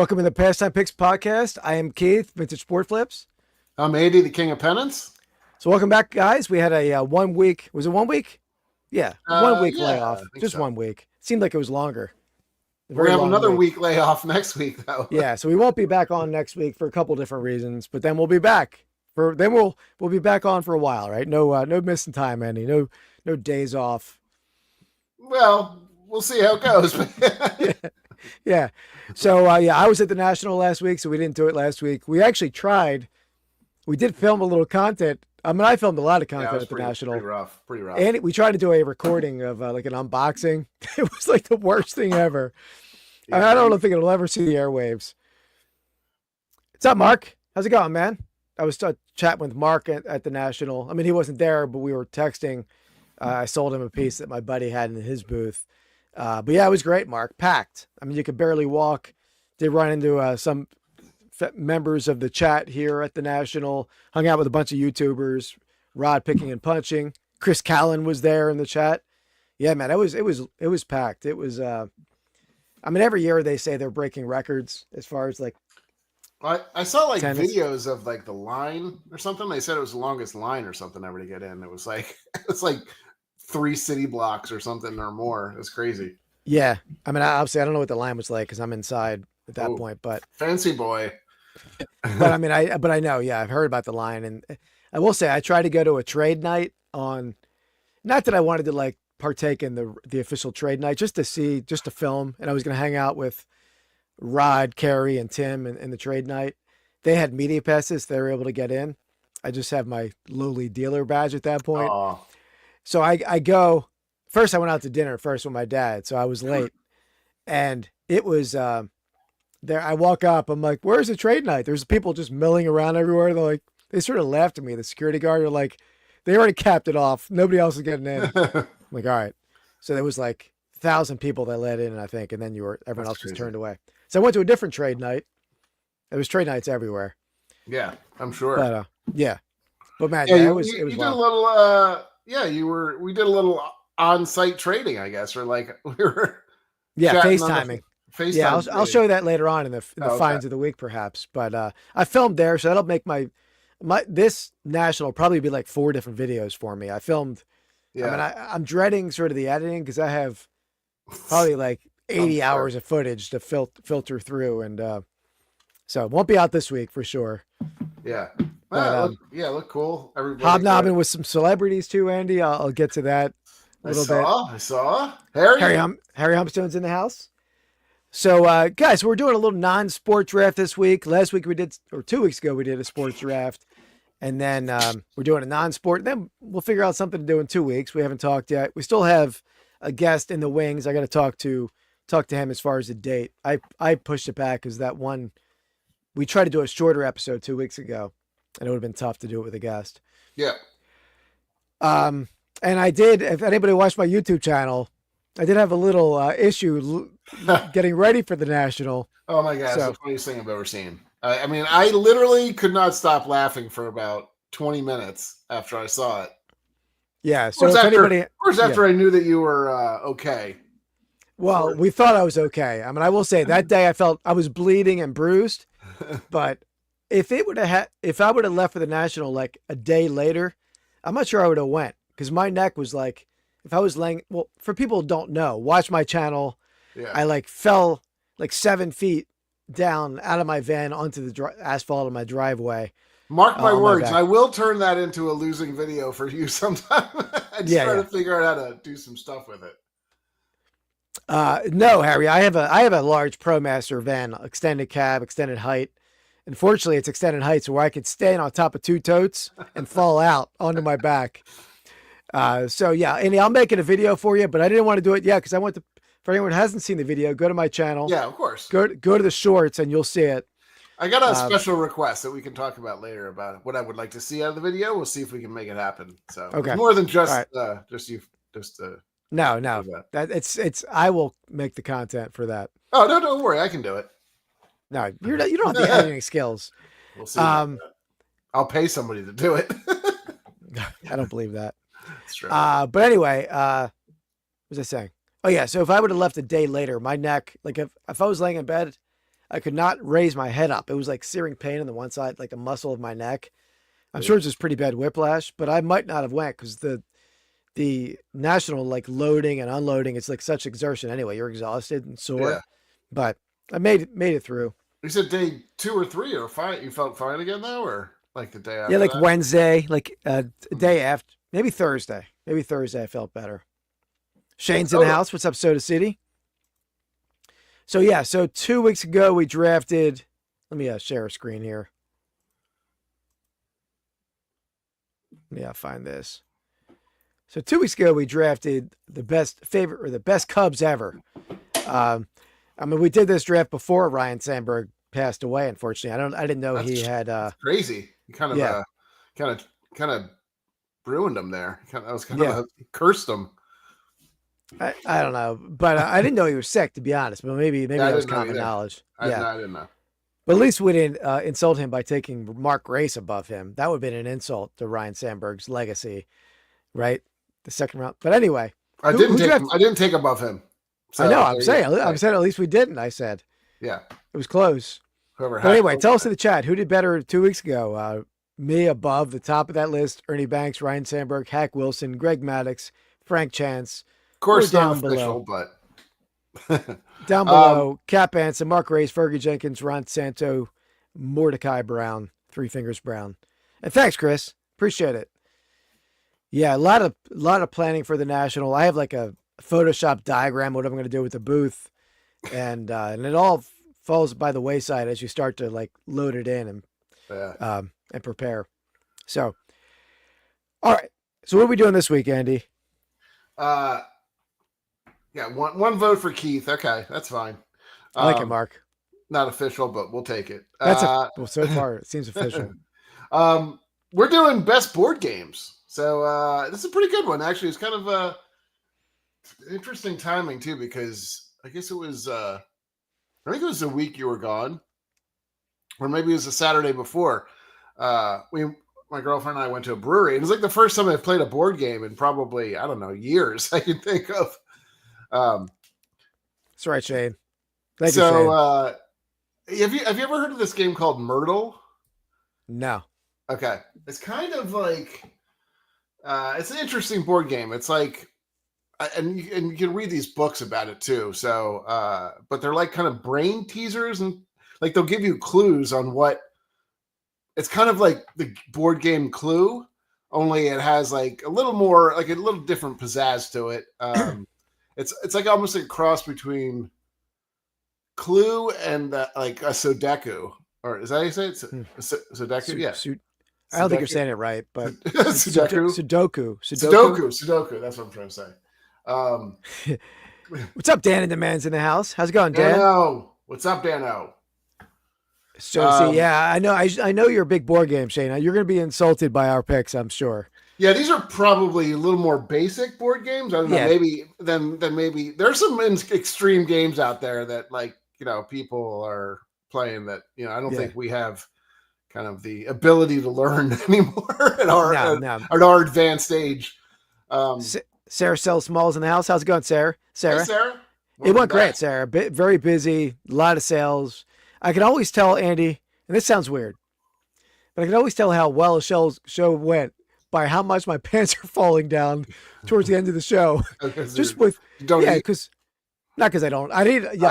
Welcome to the Pastime Picks Podcast. I am Keith, Vintage Sport Flips. I'm Andy, the King of Pennants. So welcome back, guys. We had a 1 week. Was it 1 week? Yeah, 1 week Yeah, layoff. Just so. 1 week. Seemed like it was longer. We have another week layoff next week, though. Yeah, so we won't be back on next week for a couple different reasons, but then we'll be back. We'll be back on for a while, right? No missing time, Andy. No days off. Well, we'll see how it goes. Yeah. So, I was at the National last week, so we didn't do it last week. We actually tried. We did film a little content. I mean, I filmed a lot of content at the National. Pretty rough. And we tried to do a recording of like an unboxing. It was like the worst thing ever. Yeah, I don't think it'll ever see the airwaves. What's up, Mark? How's it going, man? I was chatting with Mark at the National. I mean, he wasn't there, but we were texting. I sold him a piece that my buddy had in his booth. But yeah, it was great, Mark. Packed. I mean, you could barely walk. Did run into some members of the chat here at the National. Hung out with a bunch of YouTubers. Rod Picking and Punching. Chris Callan was there in the chat. Yeah, man, it was packed. It was. I mean, every year they say they're breaking records as far as like. I saw like tennis. Videos of like the line or something. They said it was the longest line or something ever to get in. It was like 3 city blocks or something or more. It was crazy. Yeah. I mean, obviously I don't know what the line was like because I'm inside at that point, but fancy boy. But I mean, I know, yeah, I've heard about the line, and I will say I tried to go to a trade night on, not that I wanted to like partake in the official trade night, just to film. And I was going to hang out with Rod, Carrie, and Tim in the trade night. They had media passes. They were able to get in. I just have my lowly dealer badge at that point. Aww. So I go first. I went out to dinner first with my dad, so I was late, and it was there. I walk up. I'm like, "Where's the trade night?" There's people just milling around everywhere. They're like, they sort of laughed at me. The security guard are like, they already capped it off. Nobody else is getting in. I'm like, all right. So there was like 1,000 people that let in, I think, and then everyone else was turned away. So I went to a different trade night. There was trade nights everywhere. Yeah, I'm sure. But yeah, but man, yeah, it was you did wild. a little. We did a little on-site trading, I guess, or like we were. FaceTiming. Yeah, I'll show you that later on in the finds of the week, perhaps. But I filmed there, so that'll make my this National probably be like 4 different videos for me. I filmed. Yeah. I mean, I'm dreading sort of the editing because I have probably like 80 hours of footage to filter through, and so it won't be out this week for sure. Yeah. But, look cool. Everybody hobnobbing with some celebrities too, Andy. I'll get to that a little bit. I saw Harry Humpstone's in the house. So, guys, we're doing a little non-sport draft this week. Last week 2 weeks ago, we did a sports draft. And then we're doing a non-sport. Then we'll figure out something to do in 2 weeks. We haven't talked yet. We still have a guest in the wings. I got to talk to him as far as the date. I pushed it back because that one, we tried to do a shorter episode 2 weeks ago, and it would have been tough to do it with a guest. Yeah. And I did, if anybody watched my YouTube channel, I did have a little issue getting ready for the National. Oh my gosh, that's the funniest thing I've ever seen. I mean, I literally could not stop laughing for about 20 minutes after I saw it. Yeah. So after I knew that you were okay. Well, we thought I was okay. I mean, I will say that day I felt I was bleeding and bruised, but if I would have left for the National like a day later, I'm not sure I would have went because my neck was like, if I was laying, well, for people who don't know, watch my channel. Yeah. I like fell like 7 feet down out of my van onto the asphalt of my driveway. Mark my words, I will turn that into a losing video for you sometime. I'm trying to figure out how to do some stuff with it. No, Harry, I have a large ProMaster van, extended cab, extended height. Unfortunately, it's extended height, so where I could stand on top of 2 totes and fall out onto my back. So yeah, and I'll make it a video for you, but I didn't want to do it yet because I want to. For anyone who hasn't seen the video, go to my channel. Yeah, of course. Go to the shorts and you'll see it. I got a special request that we can talk about later about what I would like to see out of the video. We'll see if we can make it happen. So okay. More than just you. No. That it's. I will make the content for that. Oh no, don't worry. I can do it. No, you don't have the editing skills. We'll see. I'll pay somebody to do it. I don't believe that. That's true. But anyway, what was I saying? Oh yeah. So if I would have left a day later, my neck, like if I was laying in bed, I could not raise my head up. It was like searing pain on the one side, like the muscle of my neck. I'm sure it's just pretty bad whiplash, but I might not have went because the national like loading and unloading, it's like such exertion anyway. You're exhausted and sore. Yeah. But I made it through. You said day 2 or 3 or 5. You felt fine again though, or like the day after? Yeah, like that? Wednesday, like a day after, maybe Thursday. Maybe Thursday I felt better. Shane's in the house. What's up, Soda City? So yeah, so 2 weeks ago we drafted. Let me share a screen here. Yeah, find this. So 2 weeks ago we drafted the best Cubs ever. I mean, we did this draft before Ryan Sandberg passed away. Unfortunately, I didn't know he had. Crazy. You kind of ruined him there. That was kind of cursed him. I don't know, but I didn't know he was sick, to be honest. But maybe that was common knowledge. I didn't know. But at least we didn't insult him by taking Mark Grace above him. That would have been an insult to Ryan Sandberg's legacy, right? The second round. But anyway, I didn't take above him. So, I know. I'm saying at least we didn't. I said, yeah, it was close. But anyway, tell us in the chat who did better 2 weeks ago. Me above the top of that list: Ernie Banks, Ryan Sandberg, Hack Wilson, Greg Maddox, Frank Chance. Of course, not official, but down below, Cap Anson, Mark Grace, Fergie Jenkins, Ron Santo, Mordecai Brown, Three Fingers Brown. And thanks, Chris. Appreciate it. Yeah, a lot of planning for the National. I have like a Photoshop diagram, what I'm going to do with the booth. And it all falls by the wayside as you start to like load it in and prepare. So, all right. So what are we doing this week, Andy? Yeah, one vote for Keith. Okay, that's fine. I like it, Mark. Not official, but we'll take it. Well, so far it seems official. We're doing best board games. So this is a pretty good one, actually. It's kind of interesting timing too, because I guess it was I think it was the week you were gone, or maybe it was the Saturday before. My girlfriend and I went to a brewery. It was like the first time I've played a board game in probably, I don't know, years I can think of. That's right, Shane. Thank you, Shane. Have you ever heard of this game called Myrtle? No. Okay. It's kind of like it's an interesting board game. It's like and you can read these books about it too. So but they're like kind of brain teasers, and like they'll give you clues on what it's kind of like the board game Clue, only it has like a little more, like a little different pizzazz to it. It's like almost like a cross between Clue and like a Sudoku, or is that how you say it? Sudoku, yeah. I don't think you're saying it right, but Sudoku. Sudoku. That's what I'm trying to say. What's up, Dan and the man's in the house? How's it going, Dan? Dano. What's up, Dano? So yeah, I know you're a big board game, Shane. You're going to be insulted by our picks, I'm sure. Yeah, these are probably a little more basic board games. I don't know, maybe there's some extreme games out there that, like, you know, people are playing that, you know, I don't think we have kind of the ability to learn anymore at our advanced age. Sarah sells smalls in the house. How's it going, Sarah? Hey, Sarah. It went great, Sarah. Very busy, a lot of sales. I can always tell, Andy, and this sounds weird, but I can always tell how well a show went by how much my pants are falling down towards the end of the show. Just with, because not because I don't. I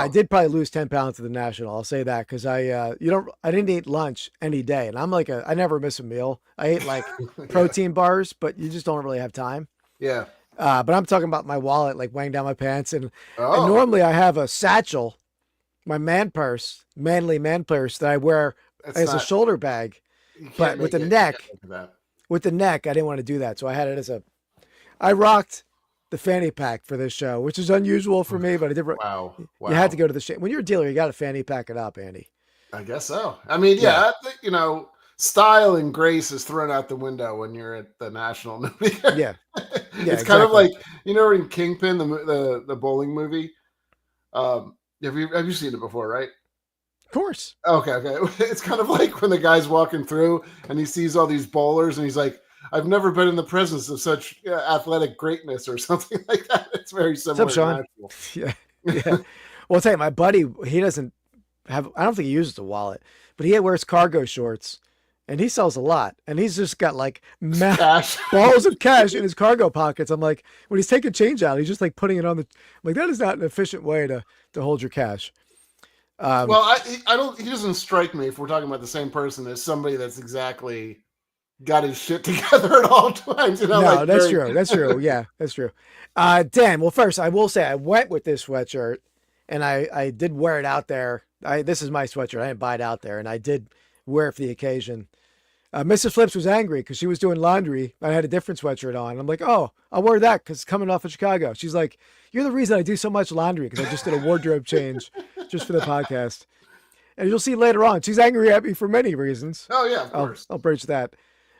did probably lose 10 pounds at the National. I'll say that because I didn't eat lunch any day, and I'm like I never miss a meal. I ate like protein bars, but you just don't really have time. Yeah. But I'm talking about my wallet like weighing down my pants, and normally I have a satchel, my manly man purse that I wear as a shoulder bag, but with the neck, I didn't want to do that, so I had it as I rocked the fanny pack for this show, which is unusual for me, but I did. Wow. You had to go to the when you're a dealer, you got to fanny pack it up, Andy. I guess so. I mean, I think, you know, style and grace is thrown out the window when you're at the National. Yeah. It's kind of like, you know, in Kingpin, the bowling movie. Have you seen it before, right? Of course. Okay. It's kind of like when the guy's walking through and he sees all these bowlers and he's like, I've never been in the presence of such athletic greatness or something like that. It's very similar. What's up, Sean? Yeah. Well, I'll tell you, my buddy, he doesn't have. I don't think he uses a wallet, but he wears cargo shorts, and he sells a lot. And he's just got like Cash. balls of cash in his cargo pockets. I'm like, when he's taking change out, he's just like putting it on the. I'm like, that is not an efficient way to hold your cash. Well, I don't. He doesn't strike me, if we're talking about the same person, as somebody that's exactly got his shit together at all times. You know, no, like that's true. That's true. Yeah, that's true. Dan, well, first I will say I went with this sweatshirt, and I did wear it out there. This is my sweatshirt. I didn't buy it out there, and I did wear it for the occasion. Mrs. Flips was angry because she was doing laundry. I had a different sweatshirt on. I'm like, oh, I'll wear that because it's coming off of Chicago. She's like, you're the reason I do so much laundry because I just did a wardrobe change just for the podcast. And you'll see later on, she's angry at me for many reasons. Oh yeah, of course. I'll bridge that.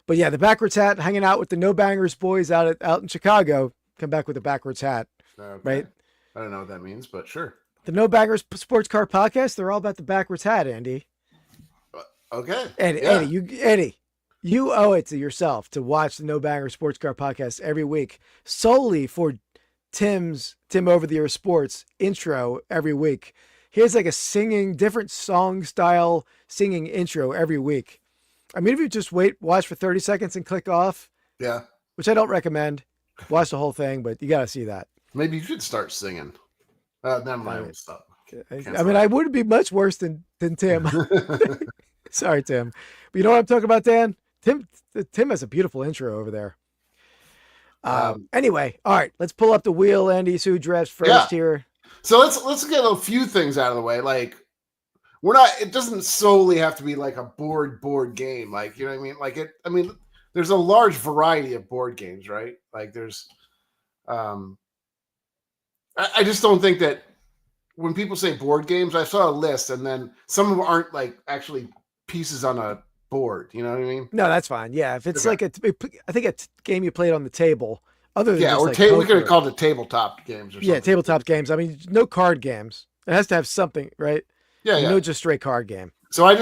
But yeah, the backwards hat, hanging out with the No Bangers boys out in Chicago. Come back with a backwards hat, Okay. right? I don't know what that means, but sure. The No Bangers Sports Car Podcast, they're all about the backwards hat, Andy. Okay. Eddie, you owe it to yourself to watch the No Banger Sports Car Podcast every week solely for Tim Over the Air Sports intro every week. He has like a different song style singing intro every week. I mean, if you just watch for 30 seconds and click off, Yeah. which I don't recommend, watch the whole thing, but you got to see that. Maybe you should start singing. Never mind. We'll stop. I mean, I wouldn't be much worse than Tim. Sorry, Tim. But you know what I'm talking about, Dan? Tim has a beautiful intro over there. Anyway, all right, let's pull up the wheel, Andy. So who drafts first here? So let's get a few things out of the way. Like, it doesn't solely have to be like a board game. Like, you know what I mean? Like there's a large variety of board games, right? Like there's, I just don't think that when people say board games, I saw a list and then some of them aren't like actually pieces on a board. You know what I mean? No, that's fine. Yeah. If it's like I think a game you played on the table, other than we could have called it tabletop games or something. Yeah, tabletop games. I mean, no card games. It has to have something, right? Yeah. No, just straight card game. So I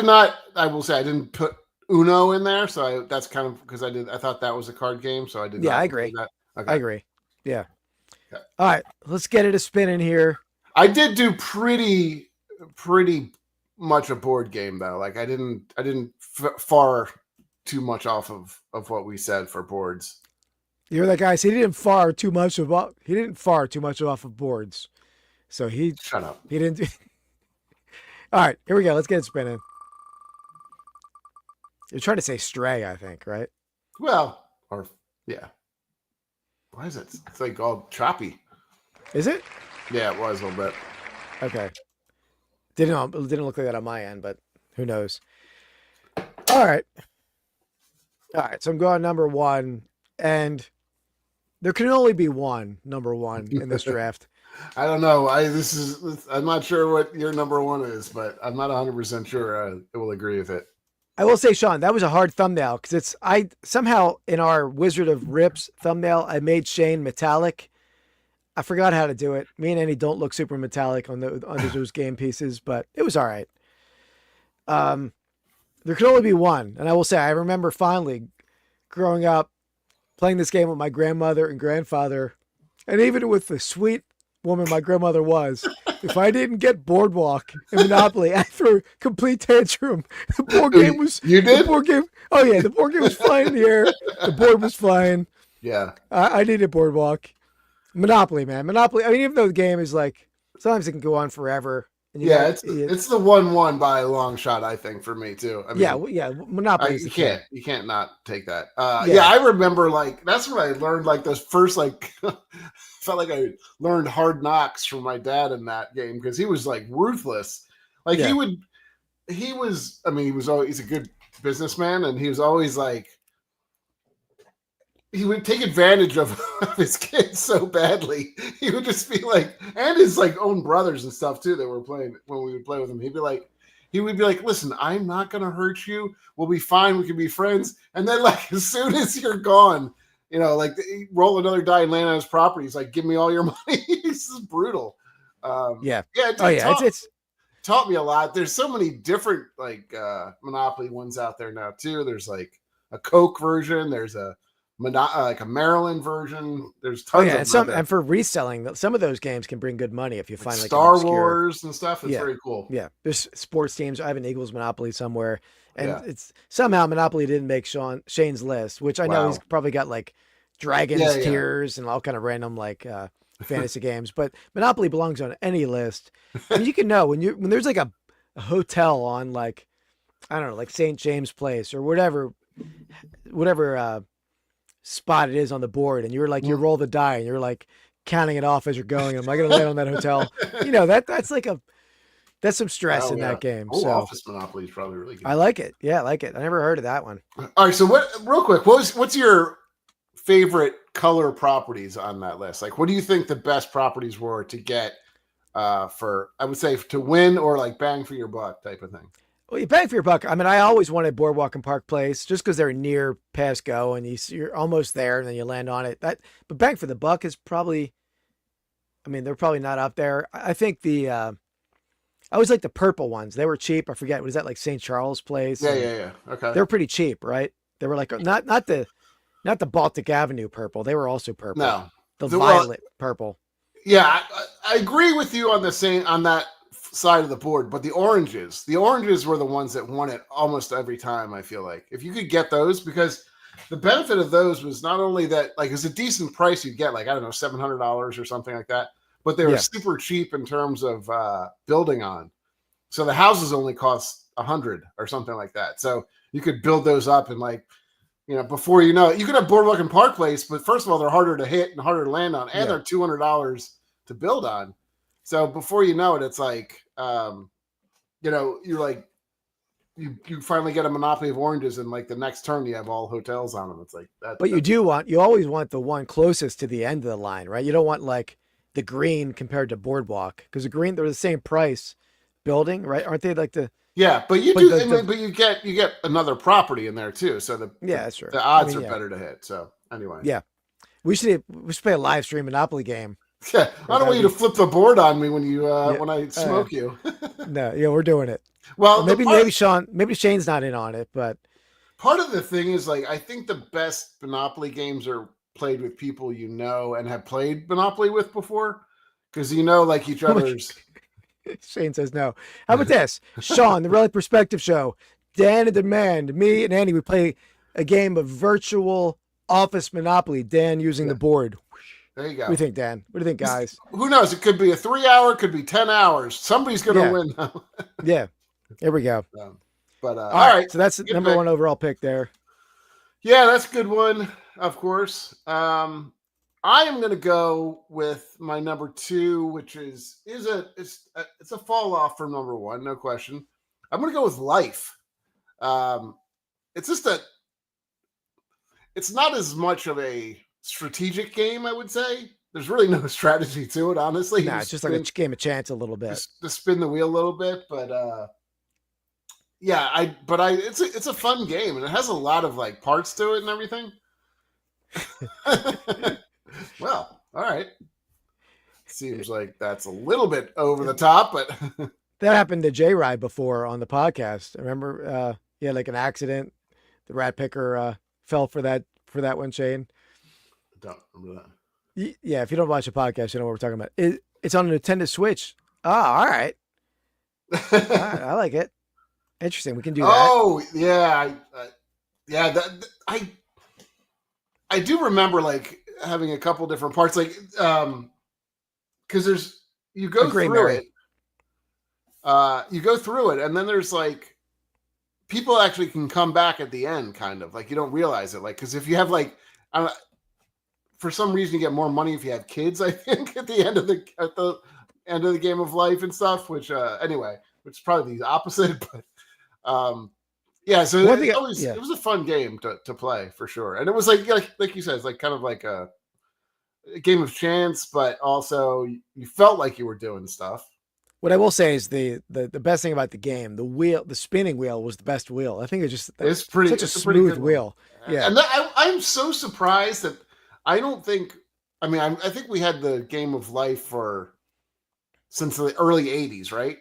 will say I didn't put Uno in there. So that's kind of because I thought that was a card game. So I did. Yeah, I agree. Okay. I agree. Yeah. Okay. All right, let's get it a spinning here. I did do pretty much a board game though. Like I didn't far too much off of what we said for boards. You're that guy. So he didn't far too much off of boards. So shut up. He didn't. All right, here we go. Let's get it spinning. You're trying to say Stray, I think, right? Well, or yeah. Why is it? It's like all choppy. Is it? Yeah, it was a little bit. Okay. Didn't look like that on my end, but who knows? All right. So I'm going number one, and there can only be one number one in this draft. I don't know. I'm not sure what your number one is, but I'm not 100% sure I will agree with it. I will say, Sean, that was a hard thumbnail because I somehow in our Wizard of Rips thumbnail, I made Shane metallic. I forgot how to do it. Me and Andy don't look super metallic on those game pieces, but it was all right. There could only be one. And I will say, I remember fondly growing up playing this game with my grandmother and grandfather. And even with the sweet woman my grandmother was, if I didn't get Boardwalk and Monopoly, I threw a complete tantrum. The board game was... You did? The board game... Oh, yeah. The board game was flying in the air. The board was flying. Yeah. I needed Boardwalk. Monopoly, man. Monopoly. I mean, even though the game is like... Sometimes it can go on forever. And it's the 1-1 by a long shot, I think, for me, too. I mean, yeah. Monopoly. You can't not take that. I remember, like, that's when I learned, like, those first, like... felt like I learned hard knocks from my dad in that game because he was like ruthless. Like he's a good businessman and he was always like, he would take advantage of his kids so badly. He would just be like, and his like own brothers and stuff too that were playing when we would play with him. He would be like, listen, I'm not going to hurt you. We'll be fine. We can be friends. And then like, as soon as you're gone, you know, like roll another die and land on his property. He's like, give me all your money. This is brutal. It's taught me a lot. There's so many different like Monopoly ones out there now too. There's like a Coke version. There's a like a Maryland version. There's Oh tons yeah, of and them out there. and for reselling, some of those games can bring good money if you Like find like Star an obscure Wars and stuff. It's very cool. Yeah, there's sports teams. I have an Eagles Monopoly somewhere, and Yeah. it's somehow Monopoly didn't make Shane's list, which I know he's probably got like Dragons, Tears, and all kind of random like fantasy games. But Monopoly belongs on any list, and you can know when there's like a hotel on like I don't know, like St. James Place or whatever spot it is on the board, and you're like you roll the die and you're like counting it off as you're going. Am I going to land on that hotel? You know that's some stress in that game. Oh, so Office Monopoly is probably really good. I like it. Yeah, I like it. I never heard of that one. All right, so real quick, what's your favorite color properties on that list? Like, what do you think the best properties were to get for, I would say, to win or like bang for your buck type of thing? Well, you bang for your buck. I mean, I always wanted Boardwalk and Park Place just because they're near Pass Go and you're almost there and then you land on it. But bang for the buck is probably, I mean, they're probably not up there. I think I always like the purple ones. They were cheap. I forget. Was that like St. Charles Place? Yeah. Okay. They were pretty cheap, right? They were like, not the Baltic Avenue purple. They were also purple. No. The violet purple. Yeah, I agree with you on that side of the board, but the oranges were the ones that won it almost every time. I feel like if you could get those, because the benefit of those was not only that, like, it's a decent price you'd get, like, I don't know, $700 or something like that, but they were super cheap in terms of building on. So the houses only cost $100 or something like that. So you could build those up and, like, you know, before you know it, you could have Boardwalk and Park Place, but first of all, they're harder to hit and harder to land on, and they're $200 to build on. So before you know it, it's like, you know, you're like, you finally get a monopoly of oranges, and like the next turn you have all hotels on them. It's like that. But you always want the one closest to the end of the line, right? You don't want like the green compared to Boardwalk, because the green, they're the same price building, right? Aren't they like the? Yeah, but you but you get another property in there too. So that's true. The odds are better to hit. So anyway, we should play a live stream Monopoly game. Yeah, I don't want you to flip the board on me when you when I smoke you. No, we're doing it. Well, maybe Shane's not in on it, but part of the thing is, like, I think the best Monopoly games are played with people you know and have played Monopoly with before, because you know, like, each other's. Shane says no. How about this, Sean, the Rally Perspective Show, Dan and Demand, me and Andy, we play a game of virtual office Monopoly. Dan using the board. There you go. What do you think, Dan? What do you think, guys? Who knows? It could be a 3 hour, could be 10 hours. Somebody's going to win. Yeah. Here we go. But all right. So that's the number one overall pick there. Yeah, that's a good one, of course. I am going to go with my number two, which it's a fall off from number one, no question. I'm going to go with Life. It's just that it's not as much of a strategic game, I would say. There's really no strategy to it, honestly. Nah, it's just like a game of chance a little bit. Just to spin the wheel a little bit, but it's a fun game, and it has a lot of like parts to it and everything. Well, all right. Seems like that's a little bit over the top, but that happened to J-Ride before on the podcast. I remember he had like an accident. The rat picker fell for that one, Shane. Don't remember that. Yeah, if you don't watch the podcast, you know what we're talking about. It's on a Nintendo Switch. All right. I like it. Interesting. We can do that. Oh yeah, I do remember like having a couple different parts, like because you go through it, and then there's like people actually can come back at the end, kind of like you don't realize it, like because if you have like for some reason you get more money if you have kids, I think at the end of the game of life and stuff, which anyway, which is probably the opposite, but yeah, so it was a fun game to play for sure. And it was like you said, it's like kind of like a game of chance, but also you felt like you were doing stuff. What I will say is the best thing about the game, the spinning wheel was the best wheel. I think it's such a smooth wheel. Yeah. And I'm so surprised that I think we had the game of life since the early 80s, right?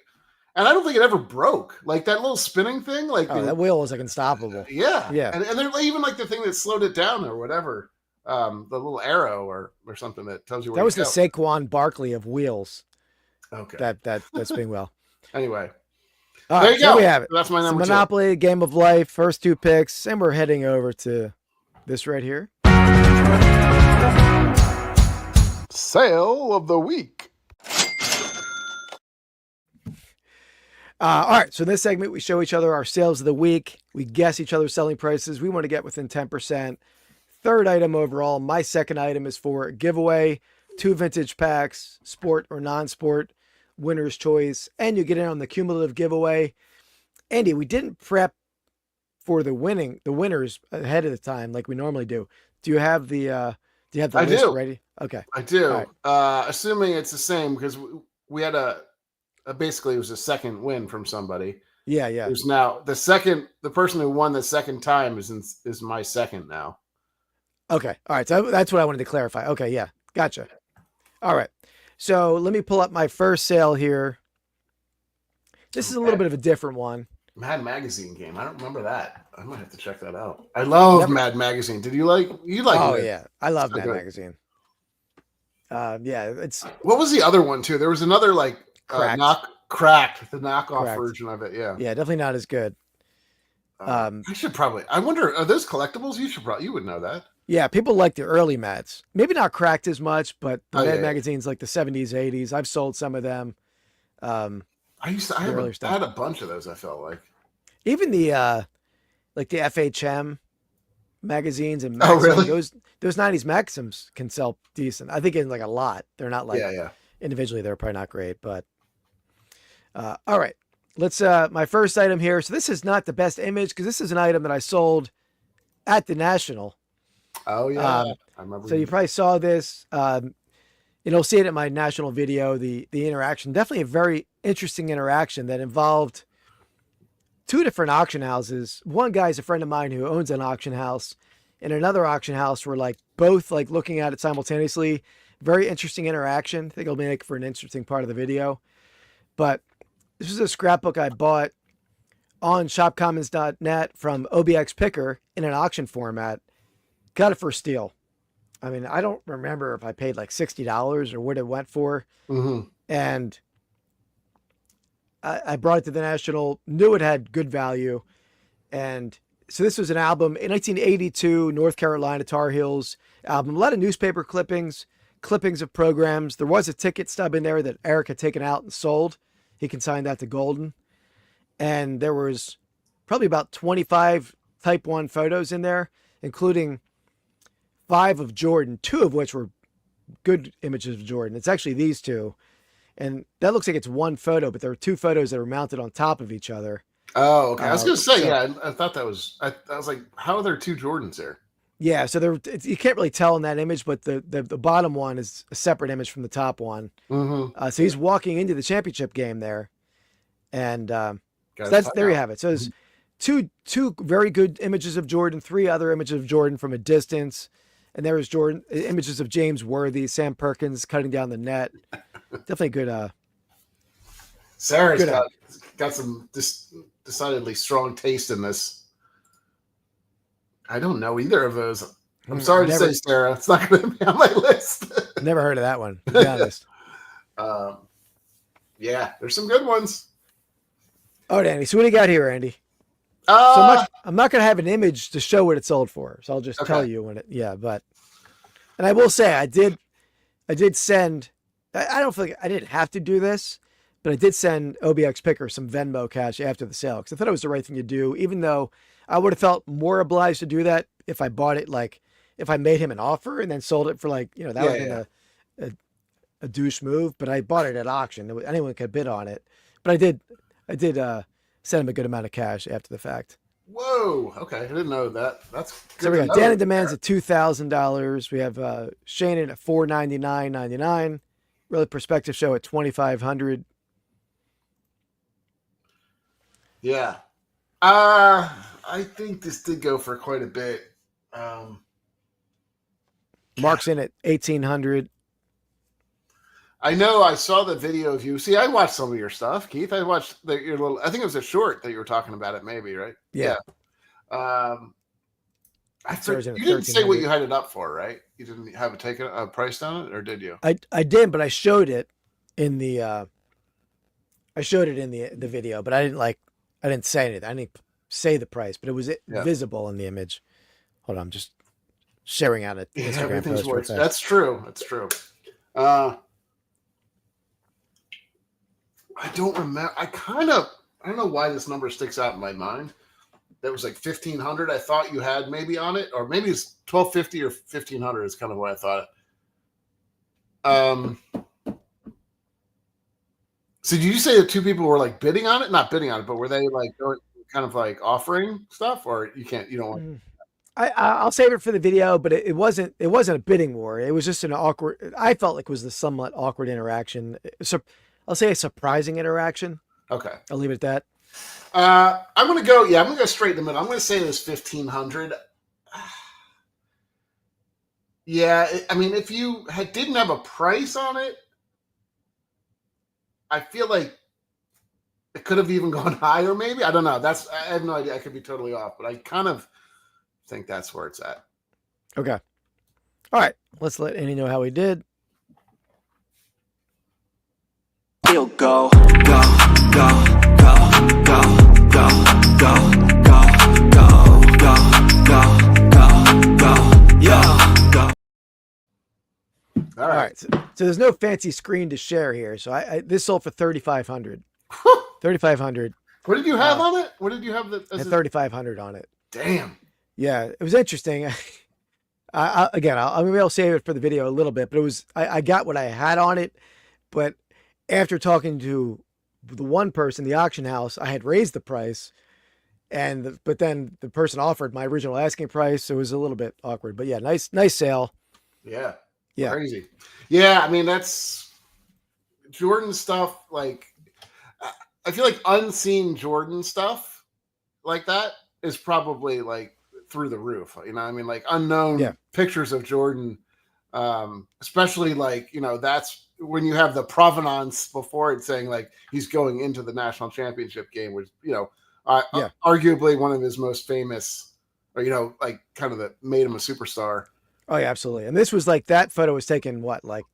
And I don't think it ever broke. Like that little spinning thing. Like that wheel was like unstoppable. Yeah. Yeah. And they're even like the thing that slowed it down or whatever. The little arrow or something that tells you where that was to the Saquon Barkley of wheels. Okay. That spinning wheel. Anyway. All There right, you go. we have it. That's my number Monopoly, Game of Life, first 2 picks, and we're heading over to this right here. Sale of the week. All right, so in this segment, we show each other our sales of the week. We guess each other's selling prices. We want to get within 10%. Third item overall. My second item is for a giveaway, 2 vintage packs, sport or non-sport, winner's choice, and you get in on the cumulative giveaway. Andy, we didn't prep for the winners ahead of the time like we normally do. Do you have the list ready? Okay. I do. Right. Assuming it's the same because we had basically it was a second win from somebody. Yeah. There's now the person who won the second time is my second now. Okay. All right. So that's what I wanted to clarify. Okay. Yeah. Gotcha. All right. So let me pull up my first sale here. This is a little bit of a different one. Mad Magazine game. I don't remember that. I might have to check that out. I love Mad Magazine. Did you like? Oh it? Yeah, I love Mad Magazine. It's. What was the other one too? There was another like Cracked, the knockoff version of it. Yeah. Yeah, definitely not as good. I should probably. I wonder, are those collectibles? You would know that. Yeah, people like the early Mads. Maybe not Cracked as much, but the Mad Magazines like the 70s, 80s. I've sold some of them. I had a bunch of those. I felt like even the like the FHM magazines and really? those 90s Maxims can sell decent. I think in like a lot. They're not like individually they're probably not great, but all right. Let's my first item here. So this is not the best image because this is an item that I sold at the National. Oh yeah. I remember. So you probably saw this. You'll see it in my National video, the interaction. Definitely a very interesting interaction that involved 2 different auction houses. One guy's a friend of mine who owns an auction house, and another auction house were like both like looking at it simultaneously. Very interesting interaction. I think it'll make for an interesting part of the video. But this is a scrapbook I bought on shopcommons.net from OBX Picker in an auction format. Got it for a steal. I mean, I don't remember if I paid like $60 or what it went for. Mm-hmm. And I brought it to the National, knew it had good value. And so this was an album in 1982, North Carolina Tar Heels album. A lot of newspaper clippings of programs. There was a ticket stub in there that Eric had taken out and sold. He consigned that to Golden. And there was probably about 25 Type 1 photos in there, including 5 of Jordan, 2 of which were good images of Jordan. It's actually these 2. And that looks like it's one photo, but there were 2 photos that were mounted on top of each other. Oh, okay. I was going to say, I thought that was, I was like, how are there 2 Jordans there? Yeah, so you can't really tell in that image, but the bottom one is a separate image from the top one. Mm-hmm. So he's walking into the championship game there. And so there you have it. So there's two very good images of Jordan, 3 other images of Jordan from a distance. And there was Jordan images of James Worthy, Sam Perkins cutting down the net. Definitely good. Sarah's got some decidedly strong taste in this. I don't know either of those. I'm sorry to say, Sarah, it's not going to be on my list. Never heard of that one, to be honest. Yeah, there's some good ones. Oh, Danny. So what do you got here, Andy? So I'm not going to have an image to show what it sold for. So I'll just tell you when and I will say I did send, I don't feel like I didn't have to do this, but I did send OBX Picker some Venmo cash after the sale because I thought it was the right thing to do, even though I would have felt more obliged to do that if I bought it, like if I made him an offer and then sold it for that would have been a douche move, but I bought it at auction. Anyone could bid on it, but I did send him a good amount of cash after the fact. Whoa. Okay. I didn't know that. That's good. So we got Dan and Demands at $2,000. We have Shannon at $499.99. Really Perspective Show at $2,500. Yeah. I think this did go for quite a bit. Mark's in at $1,800. I know I saw the video of you. See, I watched some of your stuff, Keith. I watched your little, I think it was a short that you were talking about it, maybe, right? Yeah. You didn't say what you had it up for, right? You didn't have a price on it, or did you? I did, but I showed it in the the video, but I didn't say anything. I didn't say the price, but it was visible in the image. Hold on, I'm just sharing out an Instagram post. That's true. That's true. I don't remember. I don't know why this number sticks out in my mind. That was like 1,500. I thought you had maybe on it, or maybe it's 1,250 or 1,500 is kind of what I thought. So did you say that two people were like bidding on it? Not bidding on it, but were they like kind of like offering stuff, or you don't want? I'll save it for the video, but it wasn't a bidding war. It was just an awkward. I felt like it was a somewhat awkward interaction. So I'll say a surprising interaction. Okay, I'll leave it at that. I'm gonna go straight in the middle. I'm gonna say this 1,500. Yeah, I mean, if you didn't have a price on it, I feel like it could have even gone higher. Maybe, I don't know. I have no idea. I could be totally off, but I kind of think that's where it's at. Okay. All right. Let's let Andy know how he did. He'll go, go, go, go, go, go, go, go, go, go, go, go, yeah, go. All right. So there's no fancy screen to share here. So this sold for 3,500. 3,500. What did you have on it? What did you have? 3,500 on it. Damn. Yeah, it was interesting. I'll save it for the video a little bit, but I got what I had on it, but after talking to the one person, the auction house, I had raised the price, but then the person offered my original asking price, so it was a little bit awkward. But yeah, nice sale. Yeah. Yeah. Crazy. Yeah, I mean, that's Jordan stuff. Like, I feel like unseen Jordan stuff like that is probably like through the roof. You know, I mean, like unknown pictures of Jordan, especially like, that's when you have the provenance before it saying like he's going into the national championship game, which, arguably one of his most famous, or, like kind of that made him a superstar. Oh yeah, absolutely. And this was like, that photo was taken like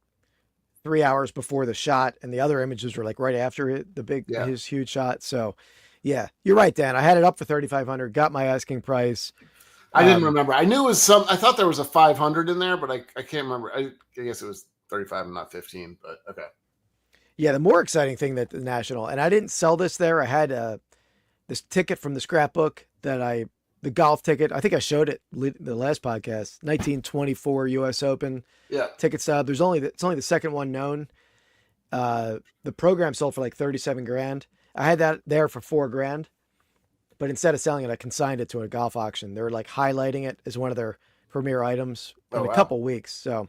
3 hours before the shot, and the other images were like right after it, his huge shot. So yeah, you're right, Dan. I had it up for 3,500, got my asking price. I didn't remember. I knew it was I thought there was a 500 in there, but I can't remember. I guess it was 35 and not 15, but okay. Yeah. The more exciting thing that the national, and I didn't sell this there. I had this ticket from the scrapbook the golf ticket. I think I showed it the last podcast, 1924 US Open ticket stub. It's only the second one known. The program sold for like 37 grand. I had that there for $4,000, but instead of selling it, I consigned it to a golf auction. They were like highlighting it as one of their premier items in a couple weeks. So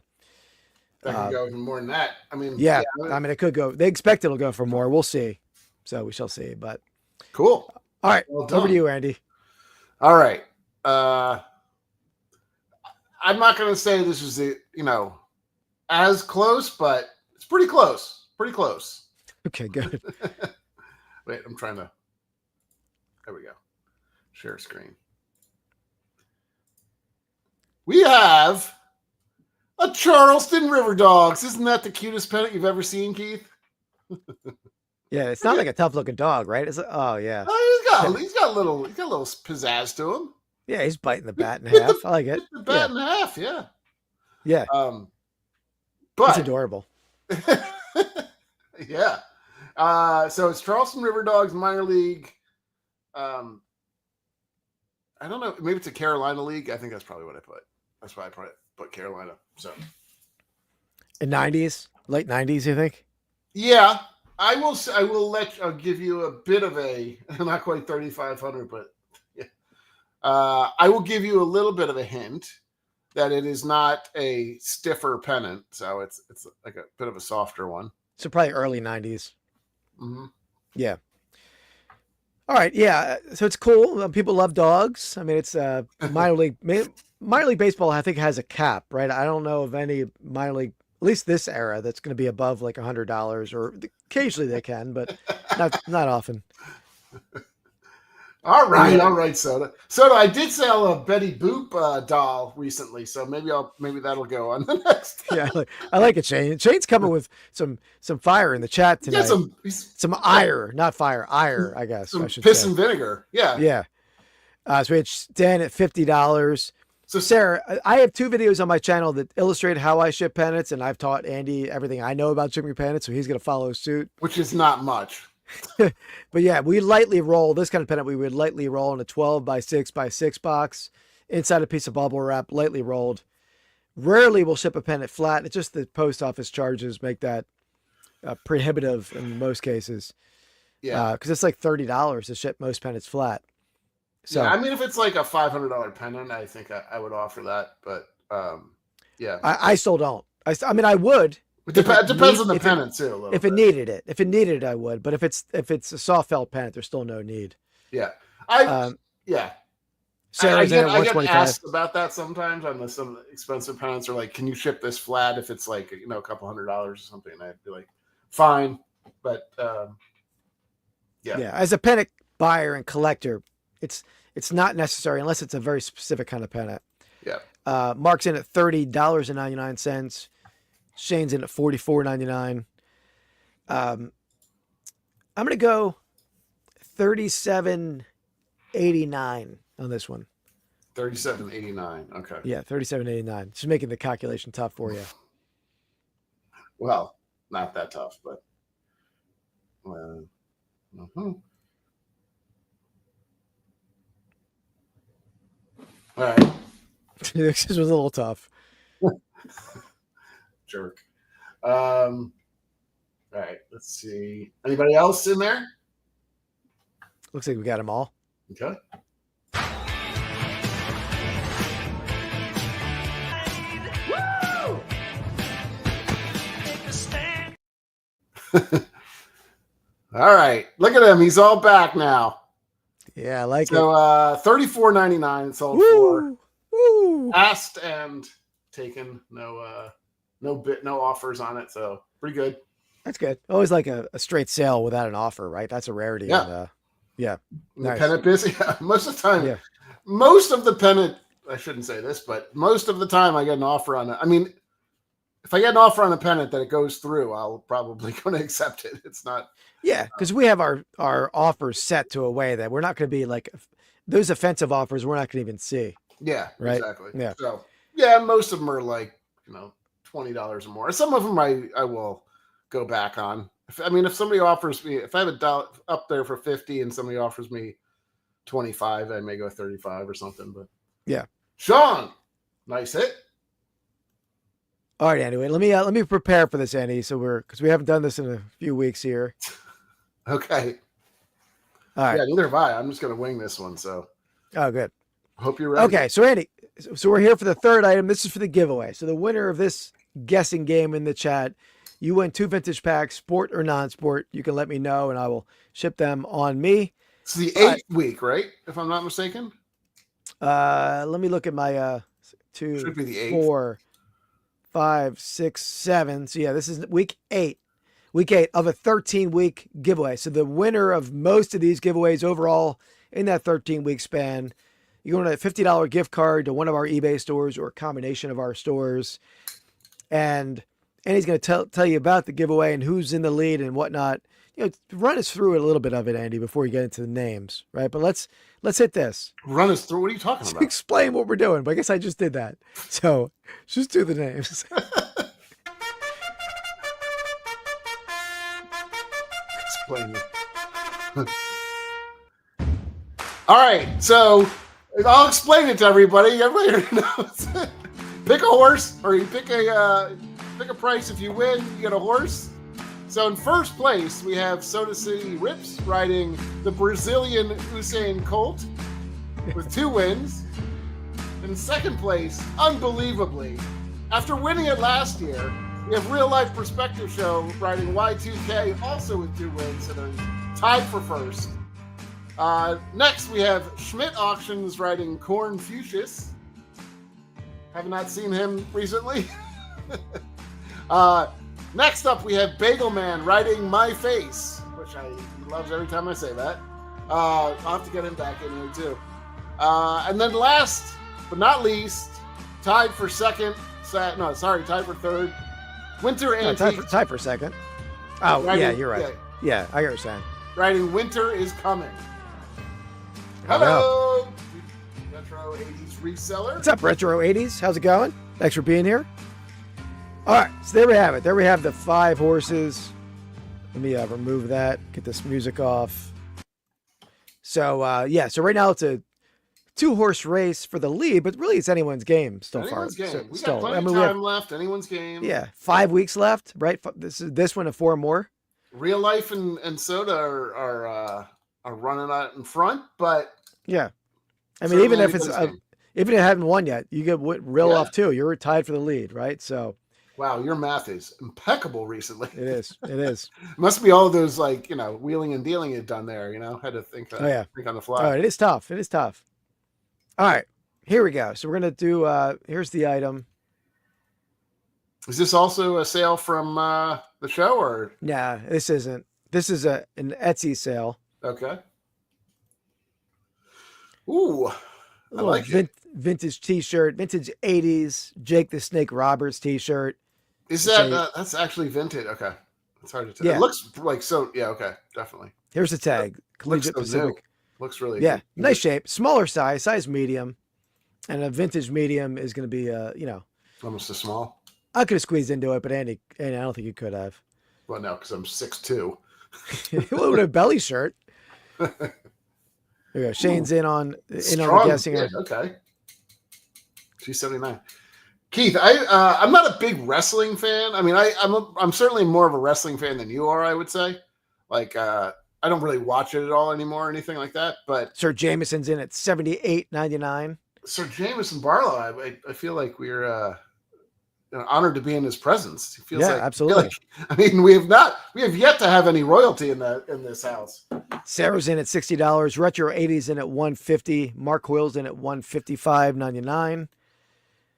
that could go even more than that. I mean, yeah, I mean, it could go. They expect it'll go for more. We'll see. So we shall see. But cool. All right, over to you, Andy. All right. I'm not going to say this was as close, but it's pretty close. Pretty close. Okay, good. Wait, I'm trying to. There we go. Share screen. We have a Charleston River Dogs. Isn't that the cutest pennant you've ever seen, Keith? Yeah, it's not like a tough looking dog, right? It's like, oh yeah. Oh, he's got a little pizzazz to him. Yeah, he's biting the bat in half. I like it. The bat in half, yeah. Yeah. But it's adorable. Yeah. So it's Charleston River Dogs minor league. I don't know. Maybe it's a Carolina league. I think that's probably what I put. That's why I put Carolina. So in late 90s, you think? Yeah. I'll give you a bit of not quite 3,500, but yeah. I will give you a little bit of a hint that it is not a stiffer pennant. So it's like a bit of a softer one. So probably early 90s. Mm-hmm. Yeah. All right. Yeah. So it's cool. People love dogs. I mean, it's minor league baseball, I think, has a cap, right? I don't know of any minor league least this era, that's going to be above like $100, or occasionally they can, but not often. All right, Soda. Soda, I did sell a Betty Boop doll recently, so maybe that'll go on the next. Yeah, I like it, Shane. Shane's coming with some fire in the chat tonight. Yeah, some ire, not fire, ire, I guess. Some I should piss say. and vinegar. Yeah. Yeah. So we had Dan at $50. So Sarah, I have 2 videos on my channel that illustrate how I ship pennants, and I've taught Andy everything I know about shipping pennants, so he's going to follow suit. Which is not much. But yeah, we lightly roll this kind of pennant. We would lightly roll in a 12 by 6 by 6 box inside a piece of bubble wrap, lightly rolled. Rarely we'll ship a pennant flat. It's just the post office charges make that prohibitive in most cases. Yeah, because it's like $30 to ship most pennants flat. So yeah, I mean, if it's like a $500 pennant, I think I would offer that. But yeah, I still don't. I mean, I would. It depends on the pennant too. A little if bit. it needed it, I would. But if it's a soft felt pennant, there's still no need. Yeah, yeah. I Sarah's in at get 125. asked about that sometimes on some expensive pennants, or like, can you ship this flat if it's like, you know, a couple $100 or something? And I'd be like, fine, but yeah. As a pennant buyer and collector, it's not necessary unless it's a very specific kind of pennant. Yeah. Mark's in at $30.99. Shane's in at $44.99. I'm gonna go $37.89 on this one. $37.89. Okay. Yeah, $37.89. Just making the calculation tough for you. Well, not that tough, but All right. This was a little tough. Jerk. All right. Let's see. Anybody else in there? Looks like we got them all. Okay. All right. Look at him. He's all back now. Yeah, I like it. So $34.99 sold for. Woo! Asked and taken. No offers on it. So pretty good. That's good. Always like a straight sale without an offer, right? That's a rarity. Yeah. Yeah. Nice. Pennant busy. Most of the time. Yeah. Most of the pennant, I shouldn't say this, but most of the time I get an offer on it. I mean, if I get an offer on a pennant that it goes through, I'll probably going to accept it. It's not. Yeah, because we have our offers set to a way that we're not going to be like those offensive offers. We're not going to even see. Yeah, right. Exactly. Yeah. So yeah, most of them are like, you know, $20 or more. Some of them I will go back on. If somebody offers me, if I have a dollar up there for 50 and somebody offers me 25, I may go 35 or something. But yeah, Sean, nice hit. All right, anyway, let me prepare for this, Andy. So because we haven't done this in a few weeks here. Okay. All right. Yeah, neither have I. I'm just going to wing this one. So. Oh, good. Hope you're ready. Okay, so Andy, so we're here for the third item. This is for the giveaway. So the winner of this guessing game in the chat, you win 2 vintage packs, sport or non-sport. You can let me know, and I will ship them on me. It's the 8th week, right? If I'm not mistaken. Let me look at my 2, Should be the 8th. 4, 5, 6, 7. So yeah, this is week 8. Week 8 of a 13-week giveaway. So the winner of most of these giveaways overall in that 13-week span, you're going to a $50 gift card to one of our eBay stores or a combination of our stores. And he's going to tell you about the giveaway and who's in the lead and whatnot. You know, run us through a little bit of it, Andy, before you get into the names, right? But let's hit this. Run us through. What are you talking about? Explain what we're doing. But I guess I just did that. So just do the names. Explain it. All right, so I'll explain it to everybody. Everybody knows. Pick a horse, or you pick a price. If you win, you get a horse. So in first place, we have Soda City Rips riding the Brazilian Usain Colt with 2 wins. In second place, unbelievably, after winning it last year, we have Real Life Perspective Show riding Y2K also with 2 wins, so they're tied for first. Next, we have Schmidt Auctions riding Corn Fuchsius. Have not seen him recently. Next up, we have Bagel Man riding My Face, which he loves every time I say that. I'll have to get him back in here too. And then last but not least, tied for third. Winter Antique. Tied for second. Oh, yeah, you're right. Yeah, I get what you're saying. Writing Winter is Coming. Hello, Retro 80s Reseller. What's up, Retro 80s? How's it going? Thanks for being here. All right, so there we have it. There we have the 5 horses. Let me remove that, get this music off. So, so right now it's a 2-horse race for the lead, but really it's anyone's game so far. Anyone's game. So, we got plenty of time left. Anyone's game. Yeah, 5 weeks left, right? This one and 4 more. Real Life and Soda are running out in front, but yeah, I mean, even if it hadn't won yet, you get Real Life too. You're tied for the lead, right? So. Wow, your math is impeccable recently. It is. It is. Must be all of those wheeling and dealing you've done there. Had to think. Think on the fly. Oh, it is tough. It is tough. All right, here we go. So we're gonna do. Here's the item. Is this also a sale from the show or? Nah, this isn't. This is an Etsy sale. Okay. Ooh, I like it. Vintage T-shirt, vintage '80s Jake the Snake Roberts T-shirt. Is that that's actually vintage? Okay, it's hard to tell. Yeah. It looks like so. Yeah, okay, definitely. Here's the tag. Collegiate Pacific. Looks really good. Nice shape, smaller size medium, and a vintage medium is going to be almost a small. I could have squeezed into it, but Andy, I don't think you could have. Well, no, because I'm 6'2". What would a belly shirt? There you go. Shane's in on the guessing. Yeah, okay. She's 79. Keith, I'm not a big wrestling fan. I mean, I'm certainly more of a wrestling fan than you are, I would say. Like, I don't really watch it at all anymore or anything like that. But Sir Jameson's in at $78.99. Sir Jameson Barlow, I feel like we're honored to be in his presence. It feels absolutely. We have yet to have any royalty in this house. Sarah's in at $60. Retro 80's in at $150. Mark Hoyle's in at $155.99.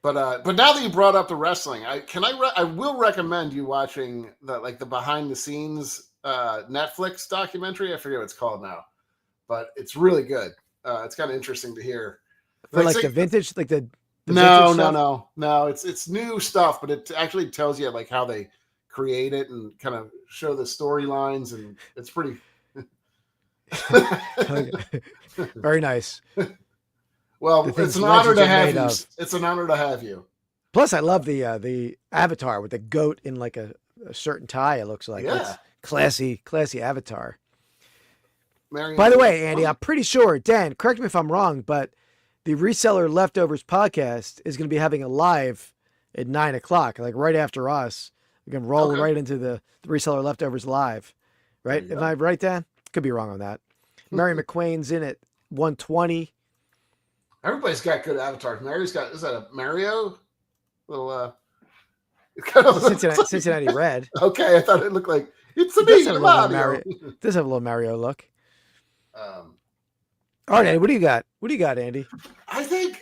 But now that you brought up the wrestling, I will recommend you watching the behind the scenes Netflix documentary. I forget what it's called now, but it's really good. It's kind of interesting to hear. For the vintage, No. It's new stuff, but it actually tells you how they create it and kind of show the storylines, and it's pretty. Very nice. Well, it's an honor to have you. It's an honor to have you. Plus, I love the avatar with the goat in like a shirt and tie. It looks like it's classy avatar. Marion, by the way, Andy, I'm pretty sure, Dan, correct me if I'm wrong, but the Reseller Leftovers podcast is going to be having a live at 9:00, like right after us. We can roll right into the Reseller Leftovers live, right? Am I right, Dan? Could be wrong on that. Mary McQuain's in at $120. Everybody's got good avatars. Mary's got, is that a Mario? Little kind of Cincinnati Red. Okay, I thought it looked like it's a me, Mario. Does have a little Mario look. All right, Andy, what do you got? What do you got, Andy? I think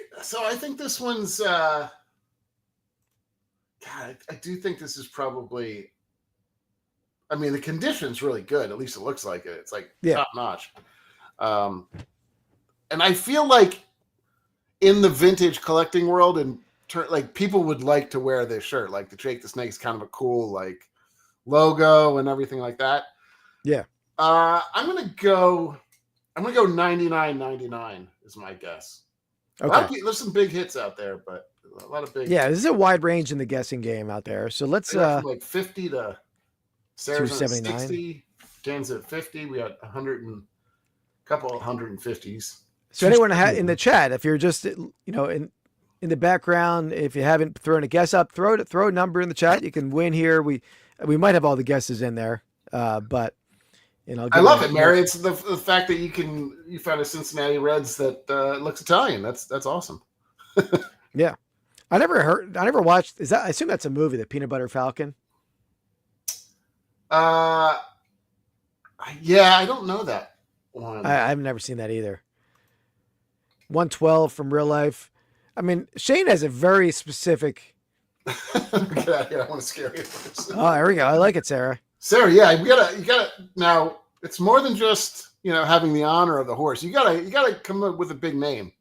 this one's God, I do think this is probably, I mean, the condition's really good. At least it looks like it. It's top notch. And I feel like in the vintage collecting world, and people would like to wear this shirt. Like the Jake the Snake's kind of a cool logo and everything like that. Yeah. I'm gonna go $99.99 is my guess. Okay. There's some big hits out there, but a lot of big. Yeah, this is a wide range in the guessing game out there. So let's from 50 to Sarah's at 279. Dan's at 50. We got 100 and a couple of 150s. So anyone in the chat, if you're just in the background, if you haven't thrown a guess up, throw a number in the chat. You can win here. We might have all the guesses in there, but I love it, Mary. It's the fact that you found a Cincinnati Reds that looks Italian. That's awesome. Yeah, I never watched. I assume that's a movie, The Peanut Butter Falcon. Yeah, I don't know that one. I've never seen that either. 112 from Real Life. I mean, Shane has a very specific Get out of here. I want to scare you. Oh, there we go. I like it, Sarah. Sarah, yeah, you gotta now it's more than just, having the honor of the horse. You gotta come up with a big name.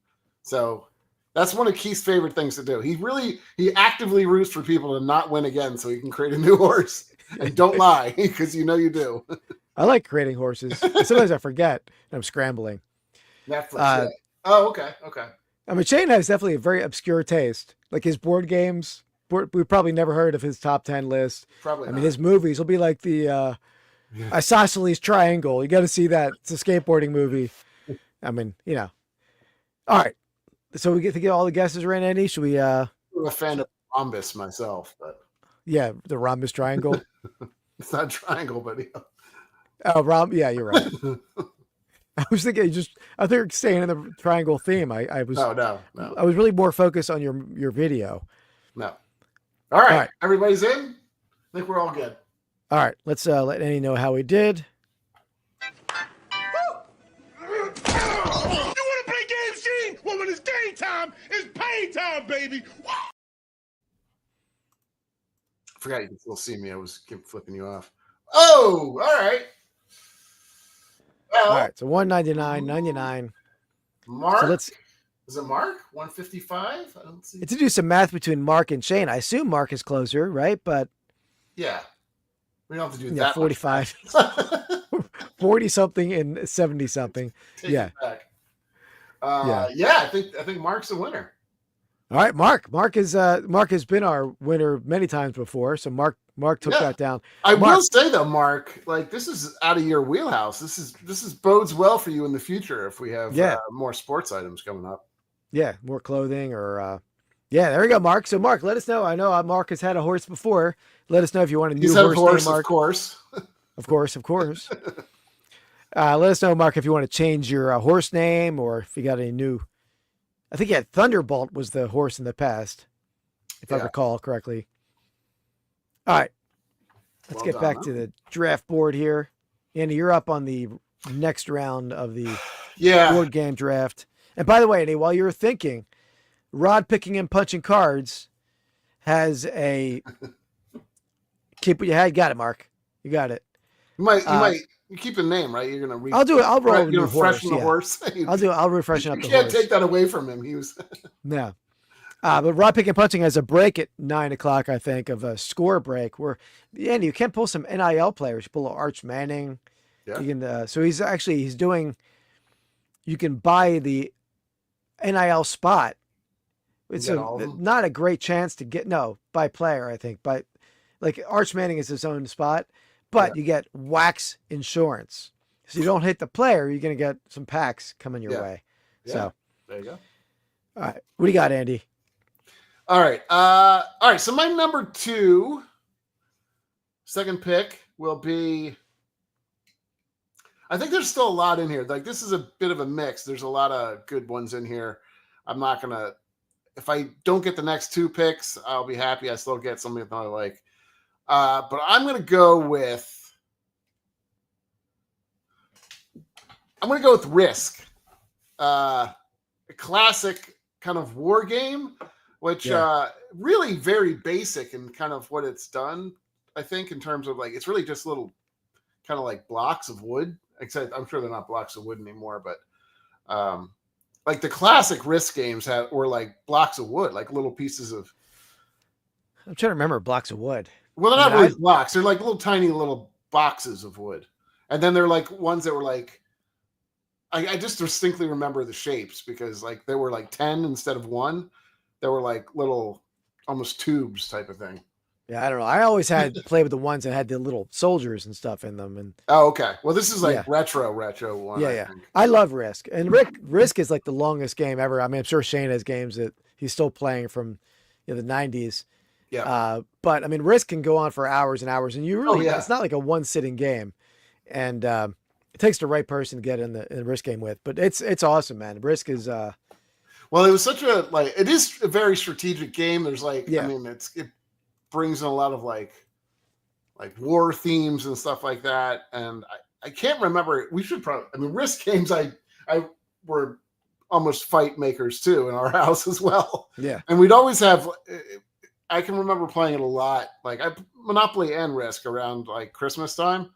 So that's one of Keith's favorite things to do. He actively roots for people to not win again so he can create a new horse. And don't lie, because you do. I like creating horses. Sometimes I forget and I'm scrambling. Netflix. Oh, okay. I mean, Shane has definitely a very obscure taste. Like his board games, we've probably never heard of his top 10 list. Probably I not. mean, his movies will be like the Isosceles Triangle. You got to see that. It's a skateboarding movie. I mean, All right. So we get to get all the guesses right, Andy? Should we? I'm a fan of rhombus myself, but yeah, the rhombus triangle. it's not triangle, but Oh, yeah, you're right. I was thinking I think you're staying in the triangle theme. I was no. I was really more focused on your video. No. All right. Everybody's in? I think we're all good. All right, let's let Andy know how we did. You want to play games, Gene? Well, when it's game time, it's pay time, baby. I forgot you can still see me. I was flipping you off. Oh, all right. Well, All right, so $199.99. Mark. So is it Mark? 155? I don't see. to do some math between Mark and Shane. I assume Mark is closer, right? But Yeah. We don't have to do that. 45, 40 something and 70 something. Yeah. I think Mark's the winner. All right, Mark. Mark has been our winner many times before. So Mark took that down. I will say though, Mark, like this is out of your wheelhouse. This is bodes well for you in the future if we have more sports items coming up. Yeah, more clothing or there we go, Mark. So Mark, let us know. I know Mark has had a horse before. Let us know if you want a new horse name, Mark. Of course. Of course. Let us know, Mark, if you want to change your horse name or if you got any new. I think Thunderbolt was the horse in the past, if I recall correctly. All right. Let's get back to the draft board here. Andy, you're up on the next round of the board game draft. And by the way, Andy, while you're thinking, Rod Picking and Punching Cards has a keep what you had. Got it, Mark. You got it. You keep a name, right? You're gonna I'll do it. I'll roll you're freshen the horse. I'll refreshen up the horse. You can't take that away from him. He was No. But Rod Picking and Punching has a break at 9:00, I think, of a score break where Andy, you can pull some NIL players. You pull Arch Manning. Yeah. You can so he's doing you can buy the NIL spot. It's not a great chance to get by player, I think. But like Arch Manning is his own spot, but you get wax insurance. So you don't hit the player, you're gonna get some packs coming your way. Yeah. So there you go. All right. What do you got, Andy? All right. So my number 2 second pick will be. I think there's still a lot in here. Like this is a bit of a mix. There's a lot of good ones in here. I'm not gonna. If I don't get the next 2 picks, I'll be happy. I still get something that I like. But I'm gonna go with. I'm gonna go with Risk, a classic kind of war game, which really very basic in kind of what it's done. I think in terms of like it's really just little kind of like blocks of wood. Except I'm sure they're not blocks of wood anymore, but like the classic Risk games were like blocks of wood, like little pieces of. I'm trying to remember blocks of wood. Well, they're not really blocks. They're like little tiny little boxes of wood, and then they're like ones that were like. I just distinctly remember the shapes because like there were like 10 instead of 1. There were like little, almost tubes type of thing. Yeah, I don't know. I always had play with the ones that had the little soldiers and stuff in them. And okay. Well, this is like retro one. Yeah. I love Risk, and Risk is like the longest game ever. I mean, I'm sure Shane has games that he's still playing from the 90s. Yeah. But I mean, Risk can go on for hours and hours, and you really it's not like a one sitting game, and it takes the right person to get in the Risk game with. But it's awesome, man. Risk is. Well, it was such a it is a very strategic game. There's I mean, it brings in a lot of like war themes and stuff like that. And I can't remember. We should probably. I mean, Risk games. I were almost fight makers too in our house as well. Yeah. And we'd always have. I can remember playing it a lot, like Monopoly and Risk around like Christmas time.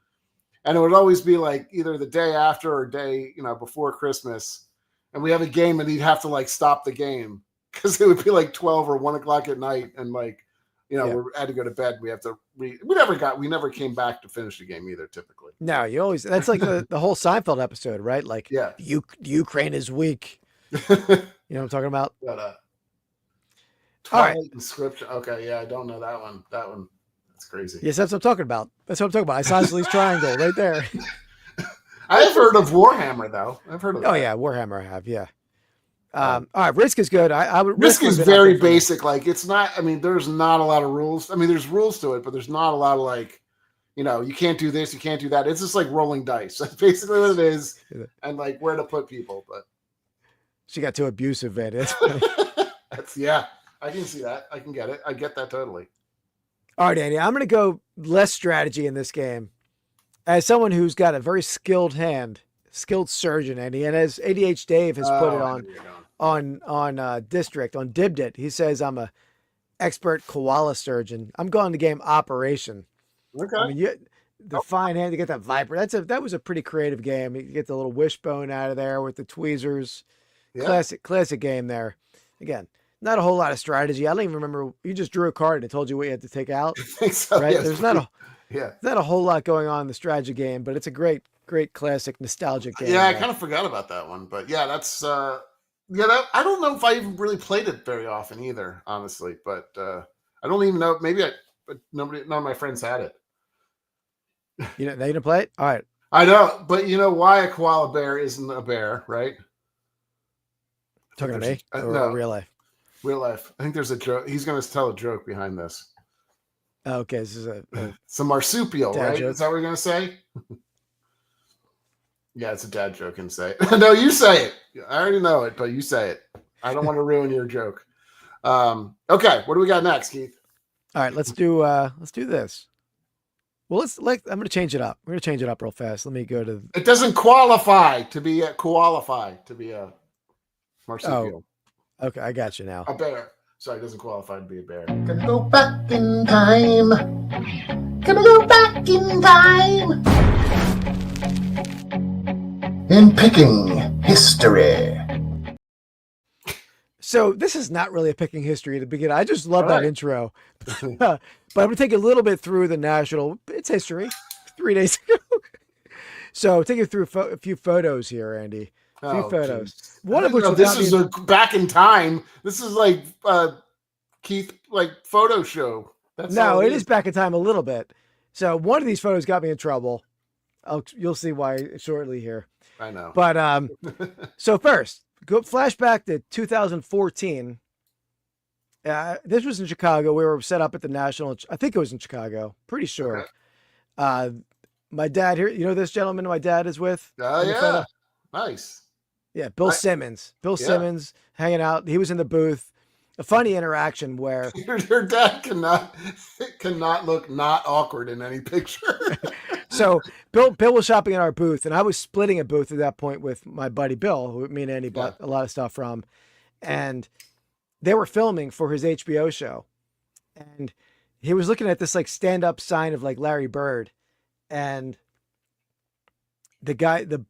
And it would always be like either the day after or day, before Christmas. And we have a game and he'd have to like stop the game because it would be like 12 or 1 o'clock at night. And like, we had to go to bed. We have to read. We never came back to finish the game either, typically. No, that's like the whole Seinfeld episode, right? Like, yeah, Ukraine is weak. You know what I'm talking about? But, Twilight Inscription. Okay, yeah, I don't know that one. That's crazy. Yes, that's what I'm talking about. Isosceles triangle, right there. I've heard of Warhammer though. I've heard of. Oh yeah, Warhammer. I have. Yeah. All right, Risk is good. I would. Risk is very basic. Like it's not. I mean, there's not a lot of rules. I mean, there's rules to it, but there's not a lot of like, you can't do this, you can't do that. It's just like rolling dice. That's basically what it is, and like where to put people. But she got too abusive, man. Yeah. I can see that. I can get it. I get that totally. All right, Andy, I'm going to go less strategy in this game. As someone who's got a very skilled surgeon, Andy, and as ADH Dave has put it on District, on Dibdit, he says I'm a expert koala surgeon. I'm going to game Operation. Okay. I mean, the fine hand to get that Viper. That was a pretty creative game. You get the little wishbone out of there with the tweezers. Yeah. Classic game there. Again, not a whole lot of strategy. I don't even remember. You just drew a card and it told you what you had to take out. I think so, right? Yes. There's not a whole lot going on in the strategy game, but it's a great classic nostalgic game. Yeah, I kind of forgot about that one, but yeah, that's I don't know if I even really played it very often either, honestly. But I don't even know. But none of my friends had it. They didn't play it. All right. I know, but you know why a koala bear isn't a bear, right? Talking to me? No, real life. Real life. I think there's a joke. He's going to tell a joke behind this. Oh, okay, this is it's a marsupial, right? Joke. Is that what you're going to say? Yeah, it's a dad joke and say it. No, you say it. I already know it, but you say it. I don't want to ruin your joke. Okay, what do we got next, Keith? All right, let's do this. Well, I'm going to change it up. We're going to change it up real fast. Let me go to. It doesn't qualify to be a marsupial. Oh, okay, I got you now. A bear. Sorry, it doesn't qualify to be a bear. Gonna go back in time. Gonna go back in time. In picking history. So this is not really a picking history to begin. I just love that intro. But I'm going to take a little bit through the national. It's history. 3 days ago. So take you through a few photos here, Andy. A few photos. Geez. One of which this is a back in time. This is like Keith, like photo show. No, it is back in time a little bit. So one of these photos got me in trouble. You'll see why shortly here. I know. But so first, go flashback to 2014. This was in Chicago. We were set up at the National. I think it was in Chicago. Pretty sure. Okay. My dad here. You know this gentleman my dad is with? Oh, yeah. Nice. Yeah, Bill Simmons. Simmons hanging out. He was in the booth. A funny interaction where your dad cannot look not awkward in any picture. So Bill was shopping in our booth, and I was splitting a booth at that point with my buddy Bill, who me and Andy bought a lot of stuff from, and they were filming for his HBO show, and he was looking at this like stand-up sign of like Larry Bird, and the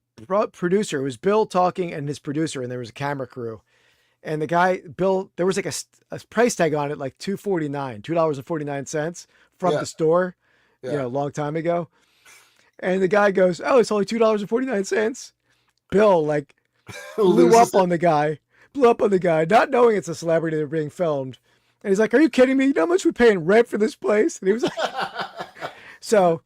producer, it was Bill talking and his producer, and there was a camera crew. And the guy, Bill, there was like a price tag on it, like $2.49 from the store, a long time ago. And the guy goes, "Oh, it's only $2.49. Bill like blew up on the guy, not knowing it's a celebrity that are being filmed. And he's like, "Are you kidding me? You know how much we're paying rent for this place?" And he was like, so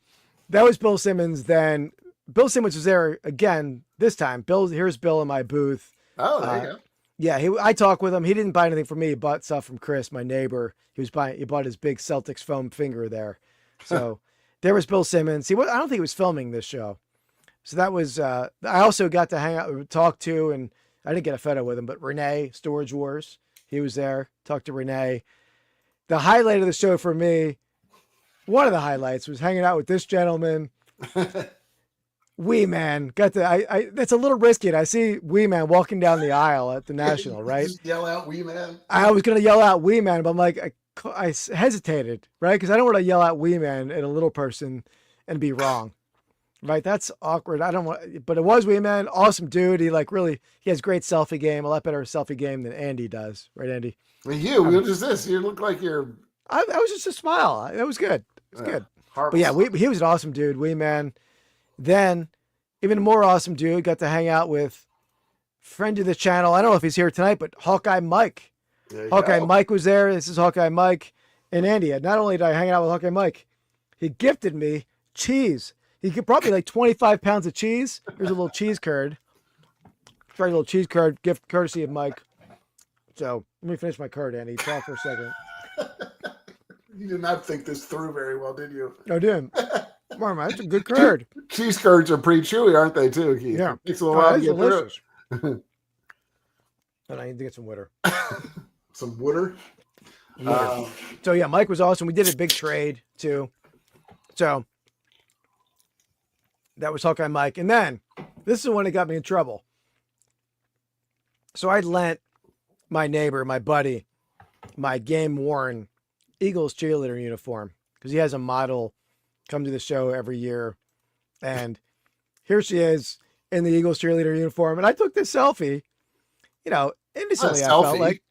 that was Bill Simmons. Then Bill Simmons was there again this time. Here's Bill in my booth. Oh, there you go. Yeah, I talked with him. He didn't buy anything from me. He bought stuff from Chris, my neighbor. He bought his big Celtics foam finger there. So there was Bill Simmons. I don't think he was filming this show. So that was, I also got to hang out, talk to, and I didn't get a photo with him, but Renee, Storage Wars, he was there. Talked to Renee. The highlight of the show for me, one of the highlights was hanging out with this gentleman. Wee Man that's a little risky. And I see Wee Man walking down the aisle at the National, right? Just yell out Wee Man. I was going to yell out Wee Man, but I'm like, hesitated, right? Because I don't want to yell out "Wee Man" at a little person and be wrong, right? That's awkward. I don't want, but it was Wee Man, awesome dude. He he has great selfie game, a lot better selfie game than Andy does, right, Andy? What is this? You look like you're. I was just a smile. It was good. It was good. But yeah, he was an awesome dude, Wee Man. Then, even more awesome dude, got to hang out with friend of the channel. I don't know if he's here tonight, but Hawkeye Mike. Hawkeye Mike was there. This is Hawkeye Mike and Andy. And not only did I hang out with Hawkeye Mike, he gifted me cheese. He brought me like 25 pounds of cheese. Here's a little cheese curd. Try a little cheese curd gift courtesy of Mike. So let me finish my curd, Andy. Talk for a second. You did not think this through very well, did you? I didn't. Come on, man. It's a good curd. Cheese curds are pretty chewy, aren't they, too, Keith? Yeah. It takes a little while to get delicious. And I need to get some water. Some water? So yeah, Mike was awesome. We did a big trade too. So that was Hawkeye Mike. And then this is the one that got me in trouble. So I lent my neighbor, my buddy, my game worn Eagles cheerleader uniform because he has a model come to the show every year. And here she is in the Eagles cheerleader uniform. And I took this selfie, innocently. I felt like,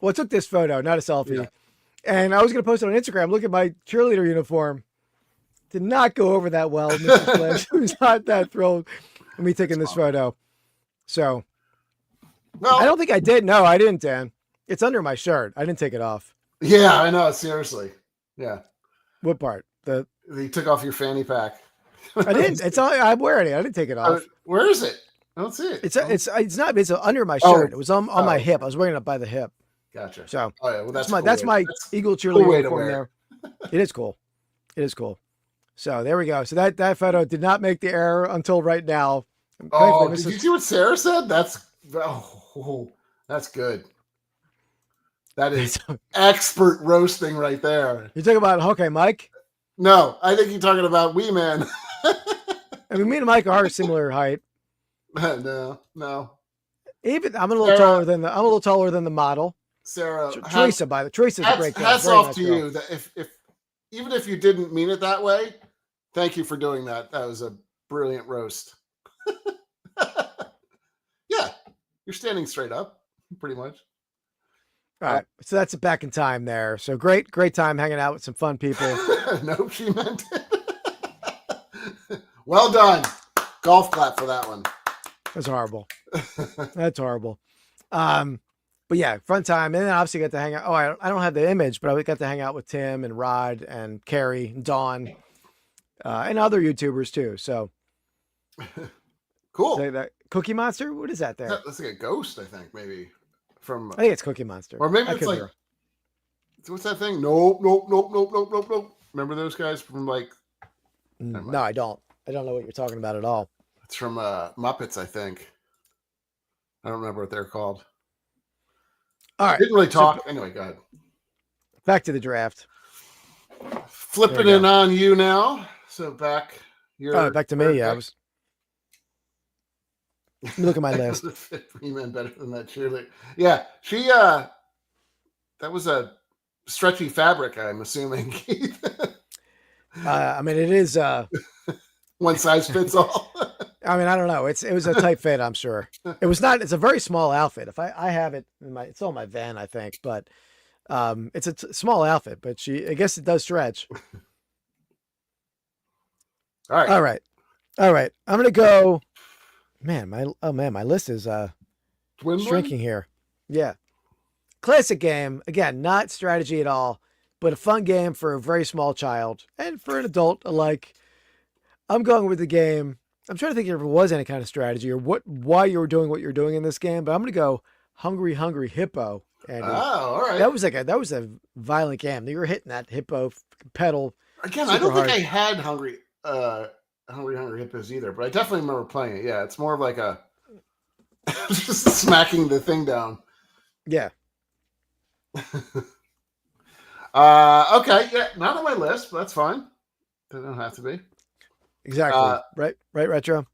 I took this photo, not a selfie. Yeah. And I was going to post it on Instagram. Look at my cheerleader uniform. Did not go over that well. Mrs. Flesh was not that thrilled with me taking this photo. So, I don't think I did. No, I didn't, Dan. It's under my shirt. I didn't take it off. Yeah, I know. Seriously. Yeah. What part? You took off your fanny pack. I didn't. I'm wearing it. I didn't take it off. Where is it? I don't see it. It's not. It's under my shirt. It was on my hip. I was wearing it by the hip. Gotcha. So well, that's my Eagle cheerleader uniform there. It is cool. It is cool. So there we go. So that photo did not make the error until right now. Did you see what Sarah said? That's good. That is expert roasting right there. You talking about Hawkeye Mike? No, I think you're talking about Wee Man. I mean, me and Mike are similar height. No. Even I'm a little taller than the model. Sarah, Teresa's a great girl. Hats off to you. That if even if you didn't mean it that way, thank you for doing that. That was a brilliant roast. Yeah, you're standing straight up, pretty much. All right, so that's back in time there. So great time hanging out with some fun people. Nope, she meant it. Well done. Golf clap for that one. That's horrible. That's horrible. But yeah, fun time. And then obviously got to hang out. Oh, I don't have the image, but I got to hang out with Tim and Rod and Carrie and Dawn and other YouTubers too. So cool. So that Cookie Monster? What is that there? That's like a ghost, I think, maybe. I think it's Cookie Monster. Or maybe it's like, what's that thing? Nope. Remember those guys from like? No, I don't. I don't know what you're talking about at all. It's from Muppets, I think. I don't remember what they're called. All right. Didn't really talk. Anyway, go ahead. Back to the draft. Flipping it on you now. So back. Back to me. Yeah, Let me look at my list. Freeman better than that cheerleader. Yeah, she. That was a stretchy fabric, I'm assuming. I mean, it is. One size fits all. I mean, I don't know. It was a tight fit, I'm sure. It was not. It's a very small outfit. If I have it it's on my van, I think, but it's a small outfit. But I guess it does stretch. All right. I'm gonna go. Man, my list is shrinking here. Yeah, classic game again, not strategy at all, but a fun game for a very small child and for an adult alike. I'm going with the game. I'm trying to think if there was any kind of strategy or why you were doing what you're doing in this game, but I'm going to go Hungry Hippo. Andy. Oh, all right. That was a violent game. You were hitting that hippo pedal. Again, I don't think I had Hungry Hippos either, but I definitely remember playing it. Yeah, it's more of like a just smacking the thing down. Yeah. Okay. Yeah, not on my list, but that's fine. They don't have to be. Exactly. Right, Retro.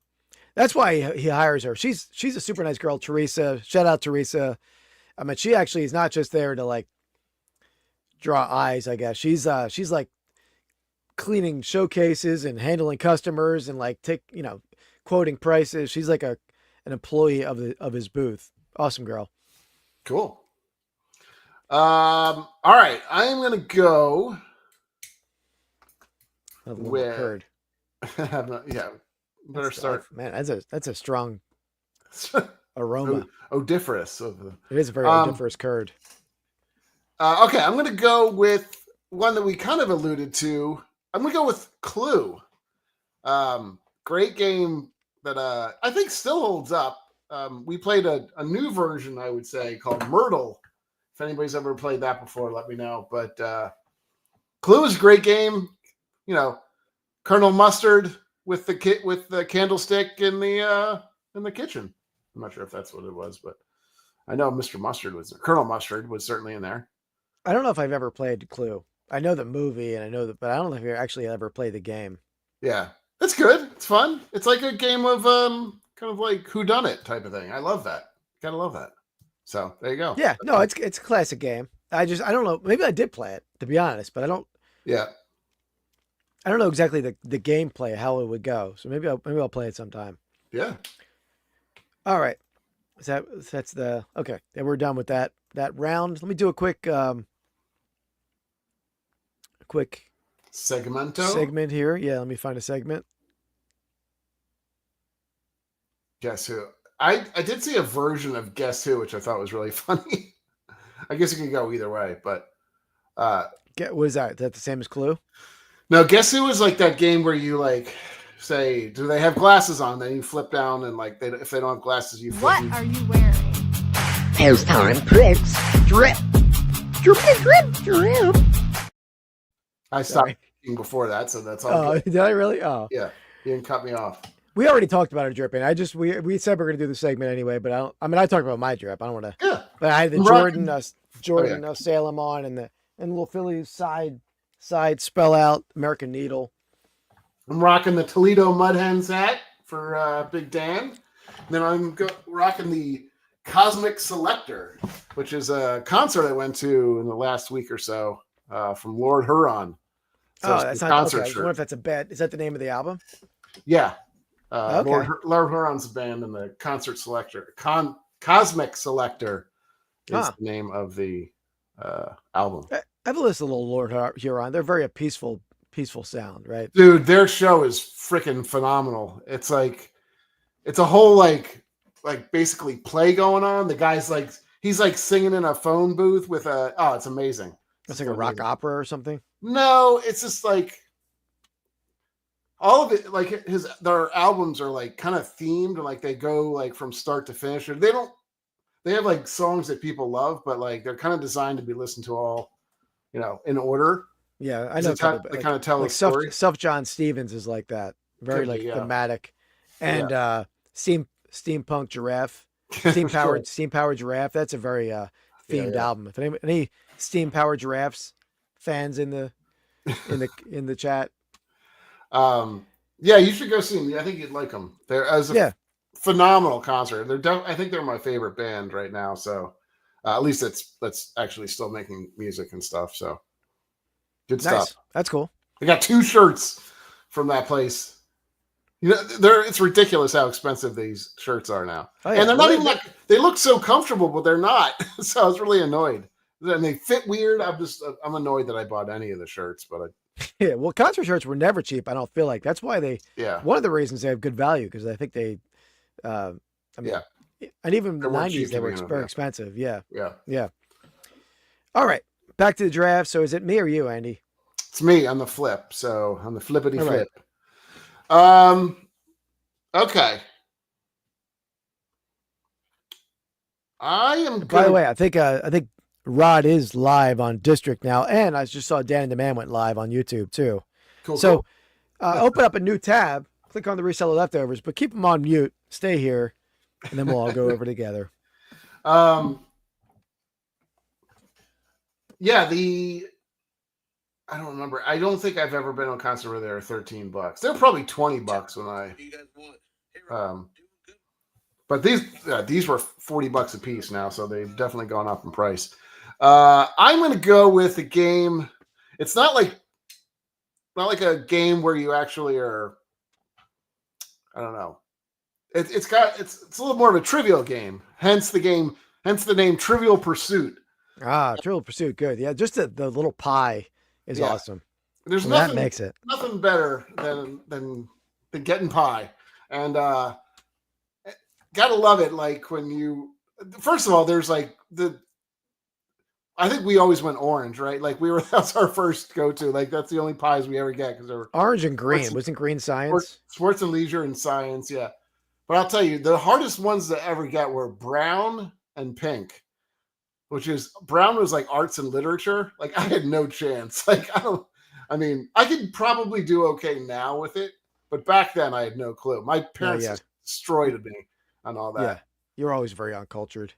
That's why he hires her. She's a super nice girl, Teresa. Shout out Teresa. I mean, she actually is not just there to like draw eyes, I guess. She's like cleaning showcases and handling customers and like quoting prices. She's like an employee of his booth. Awesome girl. Cool. All right. I am going to go with Curd. yeah. Better start. Man, that's a strong aroma. Odiferous. It is a very odiferous curd. Okay, I'm going to go with one that we kind of alluded to. I'm going to go with Clue. Great game that I think still holds up. We played a new version, I would say, called Myrtle. If anybody's ever played that before, let me know. But Clue is a great game. You know, Colonel Mustard with the candlestick in the kitchen. I'm not sure if that's what it was, but I know Mr. Mustard was there. Colonel Mustard was certainly in there. I don't know if I've ever played Clue. I know the movie and but I don't know if I actually ever played the game. Yeah, it's good. It's fun. It's like a game of kind of like whodunit type of thing. I love that. Gotta love that. So there you go. Yeah, no, it's a classic game. I don't know. Maybe I did play it, to be honest, but I don't. Yeah. I don't know exactly the gameplay, how it would go. So maybe I'll play it sometime. Yeah. All right. That's the okay. Then we're done with that round. Let me do a quick segment here. Yeah, let me find a segment. Guess Who? I did see a version of Guess Who, which I thought was really funny. I guess it could go either way, but what is that? Is that the same as Clue? No, Guess Who is like that game where you like say, do they have glasses on? Then you flip down and like if they don't have glasses, you flip. What are you wearing? Pastime Picks. Drip. Drip, drip, drip. I stopped thinking before that, so that's all. Oh, did I really? Oh, yeah. You didn't cut me off. We already talked about it dripping. We said we're gonna do the segment anyway, but I talked about my drip. I don't want to. Yeah. But I had the Jordan Salem on and the little Phillies side spell out American Needle. I'm rocking the Toledo Mud Hens hat for Big Dan. And then I'm rocking the Cosmic Selector, which is a concert I went to in the last week or so from Lord Huron. So that's not concert. Okay. I wonder if that's a bad. Is that the name of the album? Yeah. Okay. Lord Huron's band, and the Concert Selector, Cosmic Selector, is the name of the album. I've listened to a little Lord Huron. They're very peaceful sound, right? Dude, their show is freaking phenomenal. It's like, it's a whole like basically play going on. The guy's like, he's like singing in a phone booth with it's amazing. It's like a rock opera or something. No, it's just like all of it. Like their albums are like kind of themed, and like they go like from start to finish. They have like songs that people love, but like they're kind of designed to be listened to all, in order. Yeah, I know. They kind of tell a story. Stuff John Stevens is like that. Very thematic. And Steampunk Giraffe. Steam powered giraffe. That's a very themed album. If any steam powered giraffes fans in the chat. You should go see them. I think you'd like them. They're a phenomenal concert. I think they're my favorite band right now. So at least that's actually still making music and stuff. So good stuff. That's cool. I got 2 shirts from that place. It's ridiculous how expensive these shirts are now. Oh, yeah. And they're not even like, they look so comfortable, but they're not. So I was really annoyed. And they fit weird. I'm annoyed that I bought any of the shirts, but well, concert shirts were never cheap. I don't feel like that's why one of the reasons they have good value, because I think they, and even in the 90s, they were very expensive. Yeah. All right. Back to the draft. So is it me or you, Andy? It's me on the flip. So on the flippity flip. Okay. I am good. By the way, I think Rod is live on District now, and I just saw Danny the Man went live on YouTube too. Cool. So open up a new tab, click on the Reseller Leftovers, but keep them on mute. Stay here, and then we'll all go over together. I don't remember. I don't think I've ever been on a concert where they were $13. They were probably $20 when but these were $40 a piece now, so they've definitely gone up in price. I'm going to go with a game. It's not like a game where you actually are. I don't know. It's a little more of a trivial game. Hence the name Trivial Pursuit. Trivial Pursuit, good. Yeah, just the little pie is awesome. There's that makes it nothing better than getting pie, and gotta love it. Like when you, first of all, there's like I think we always went orange, right? Like that's our first go-to. Like that's the only pies we ever get because they're orange and green. Wasn't green science? Sports and leisure and science, yeah. But I'll tell you, the hardest ones to ever get were brown and pink, which is brown was like arts and literature. Like I had no chance. Like I could probably do okay now with it, but back then I had no clue. My parents destroyed me on all that. Yeah, you're always very uncultured.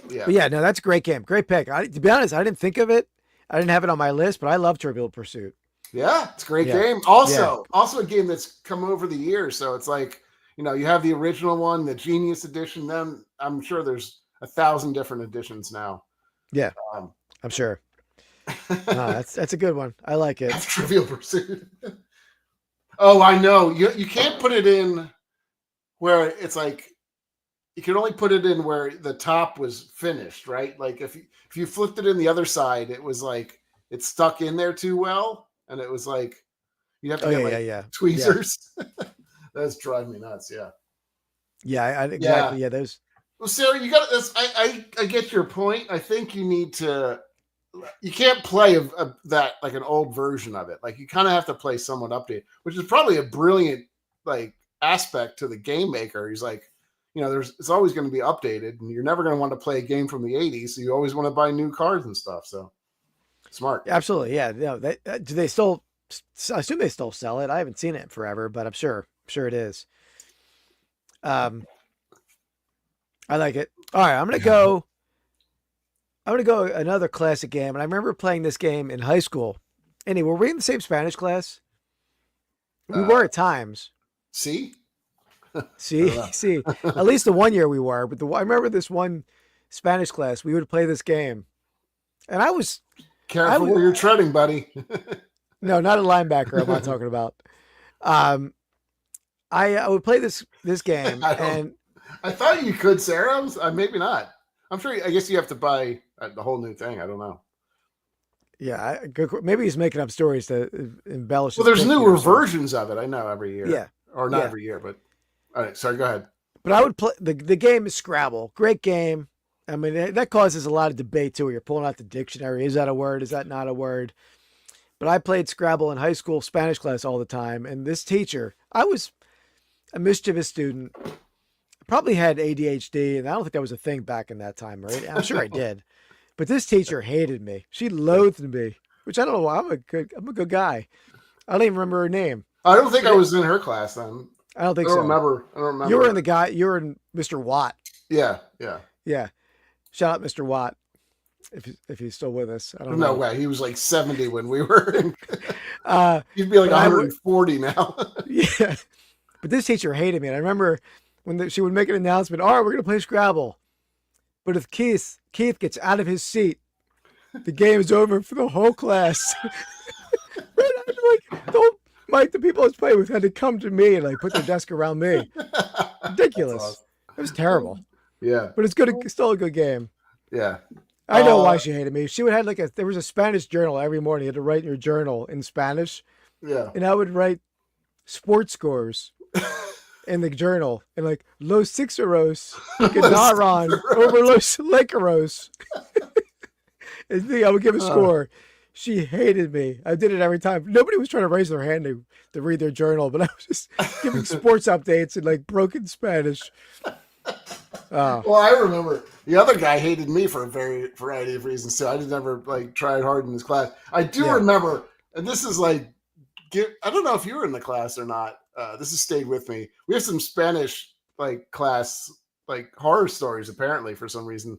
Yeah, but no, that's a great game. Great pick. To be honest, I didn't think of it. I didn't have it on my list, but I love Trivial Pursuit. Yeah, it's a great game. Also a game that's come over the years. So it's like, you have the original one, the Genius Edition. Then I'm sure there's 1,000 different editions now. Yeah, I'm sure. That's a good one. I like it. That's Trivial Pursuit. Oh, I know. You can't put it in where it's like, you can only put it in where the top was finished, right? Like if you flipped it in the other side, it was like it stuck in there too well, and it was like you have to get tweezers. Yeah. That's driving me nuts. Yeah. Yeah, exactly. Yeah, those. Well, Sarah, you got this. I get your point. I think you need to. You can't play that like an old version of it. Like you kind of have to play somewhat updated, which is probably a brilliant like aspect to the game maker. He's like, it's always going to be updated, and you're never going to want to play a game from the 80s. So you always want to buy new cards and stuff. So smart. Absolutely. Yeah. Do they still, I assume they still sell it. I haven't seen it in forever, but I'm sure it is. I like it. All right. I'm going to go another classic game. And I remember playing this game in high school. Anyway, were we in the same Spanish class? We were at times. See, at least the one year we were, but I remember this one Spanish class, we would play this game, and I was careful where you're treading, buddy. No, not a linebacker. I'm not talking about. I would play this game, and I thought you could, Sarah. Maybe not. I'm sure. I guess you have to buy the whole new thing. I don't know. Yeah, maybe he's making up stories to embellish. Well, there's newer versions of it. I know every year. Yeah, or not every year, but. All right, sorry, go ahead. But I would play the game is Scrabble. Great game. I mean, that causes a lot of debate too. You're pulling out the dictionary. Is that a word? Is that not a word? But I played Scrabble in high school Spanish class all the time. And this teacher, I was a mischievous student, probably had ADHD. And I don't think that was a thing back in that time, right? I'm sure I did. But this teacher hated me. She loathed me, which I don't know why. I'm a good guy. I don't even remember her name. I don't think I was in her class then. I don't think so. I don't remember. You were in you were in Mr. Watt. Yeah. Shout out Mr. Watt if he's still with us. I don't know. No way. He was like 70 when we were in. He'd be like 140 now. Yeah. But this teacher hated me. And I remember when she would make an announcement, all right, we're going to play Scrabble. But if Keith gets out of his seat, the game is over for the whole class. The people I was playing with had to come to me and like put their desk around me. Ridiculous. Awesome. It was terrible. Yeah. But it's good. It's still a good game. Yeah. I know why she hated me. She would have there was a Spanish journal every morning. You had to write in your journal in Spanish. Yeah. And I would write sports scores in the journal and like Los Sixeros ganaron over Los Lakeros. I would give a score. She hated me. I did it every time. Nobody was trying to raise their hand to read their journal, but I was just giving sports updates in like broken Spanish. Well, I remember the other guy hated me for a variety of reasons too. I did never like tried hard in his class. I do remember, and this is like, I don't know if you were in the class or not. This has stayed with me. We have some Spanish like class, like horror stories apparently for some reason.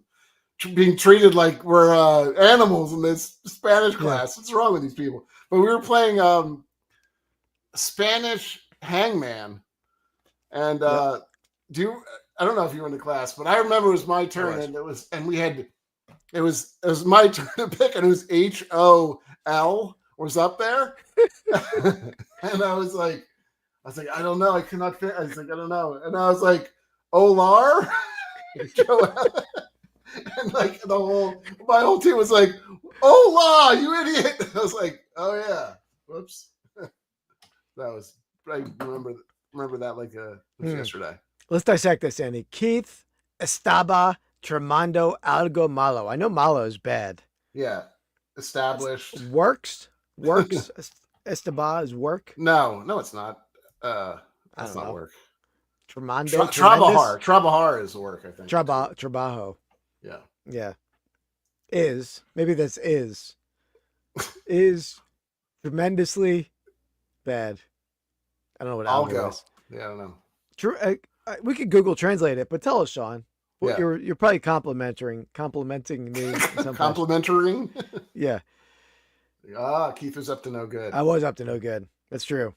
Being treated like we're animals in this Spanish class. What's wrong with these people? But we were playing Spanish Hangman, and I don't know if you were in the class, but I remember it was my turn, and we had it was my turn to pick, and it was HOL was up there. And I was like, I don't know. I could not fit. I was like, I don't know. And I was like, Olar? Joel. And like my whole team was like, Ola, you idiot. I was like, oh yeah. Whoops. I remember that like it was yesterday. Let's dissect this, Andy. Keith Estaba Tremando Algo Malo. I know Malo is bad. Yeah. Established. Works? Estaba is work? No, it's not. That's not work. Tremando. Trabajar is work, I think. Trabajo. Yeah. Yeah. Maybe that's is tremendously bad. I don't know what I'll algo go. is. Yeah, I don't know. True. We could Google translate it, but tell us, Sean. Yeah. You're probably complimenting me. In some Complimenting? Yeah. Keith was up to no good. I was up to no good. That's true.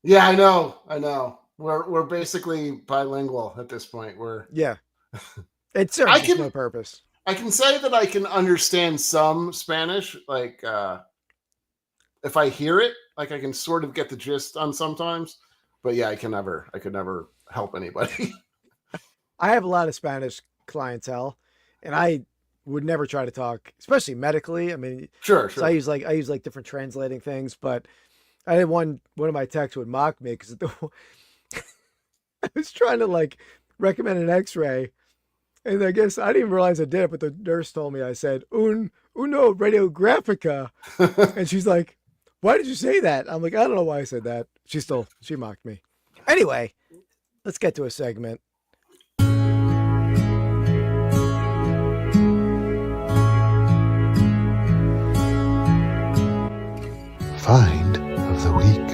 Yeah, I know. We're basically bilingual at this point. Yeah. It serves no purpose. I can say that I can understand some Spanish, like if I hear it, like I can sort of get the gist on sometimes. But yeah, I could never help anybody. I have a lot of Spanish clientele, and I would never try to talk, especially medically. I mean, sure. So I use like different translating things, but I had one of my techs would mock me because I was trying to like recommend an X-ray, and I guess I didn't even realize I did it, but the nurse told me I said uno radiografica, and she's like, "Why did you say that?" I'm like, "I don't know why I said that." She mocked me. Anyway, let's get to a segment. Find of the week.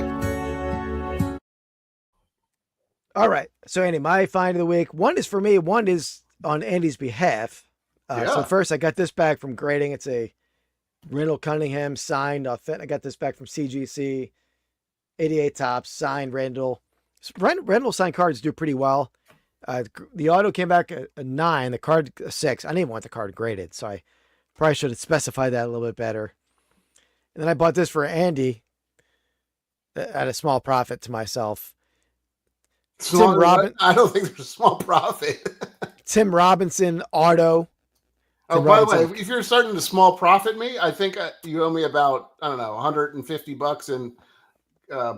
All right. So, Andy, my find of the week. One is for me. One is on Andy's behalf. So first, I got this bag from Grading. It's a Randall Cunningham signed. I got this back from CGC. 88 tops, signed Randall. Randall signed cards do pretty well. The auto came back a 9, the card a 6. I didn't even want the card graded, so I probably should have specified that a little bit better. And then I bought this for Andy at a small profit to myself. Tim Robinson. I don't think there's a small profit. Tim Robinson auto. By the way, if you're starting to small profit me, I think you owe me about, I don't know, $150 in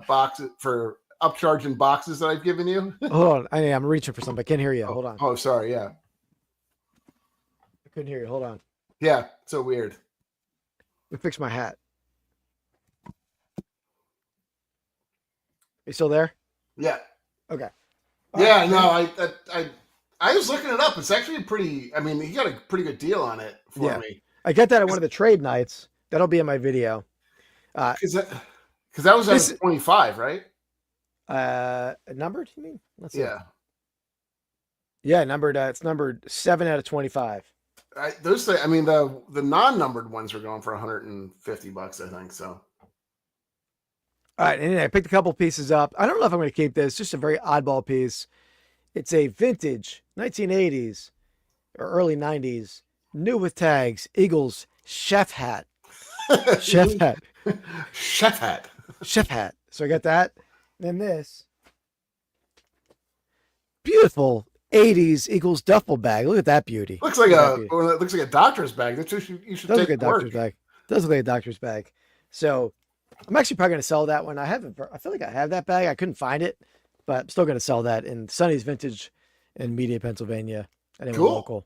boxes for upcharging boxes that I've given you. Hold on. I'm reaching for something. I can't hear you. Hold on. Oh, sorry. Yeah. I couldn't hear you. Hold on. Yeah. So weird. Let me fix my hat. You still there? Yeah. Okay. Yeah. No, I was looking it up. It's actually he got a pretty good deal on it for me. I got that at one of the trade nights. That'll be in my video. Because that was at 25, right? Numbered, you mean? Let's see. Yeah. Yeah, numbered. It's numbered 7 out of 25. The non-numbered ones are going for $150, I think. So. All right, and I picked a couple pieces up. I don't know if I'm going to keep this. Just a very oddball piece. It's a vintage 1980s or early 90s, new with tags, Eagles chef hat. Chef hat. Chef hat. Chef hat. So I got that. Then this beautiful 80s Eagles duffel bag. Look at that beauty. Looks like a doctor's bag. That's what you should take. Look at a doctor's bag. Does look like a doctor's bag. So I'm actually probably going to sell that one. I feel like I have that bag. I couldn't find it, but I'm still going to sell that in Sonny's Vintage in Media, Pennsylvania. Anyone local.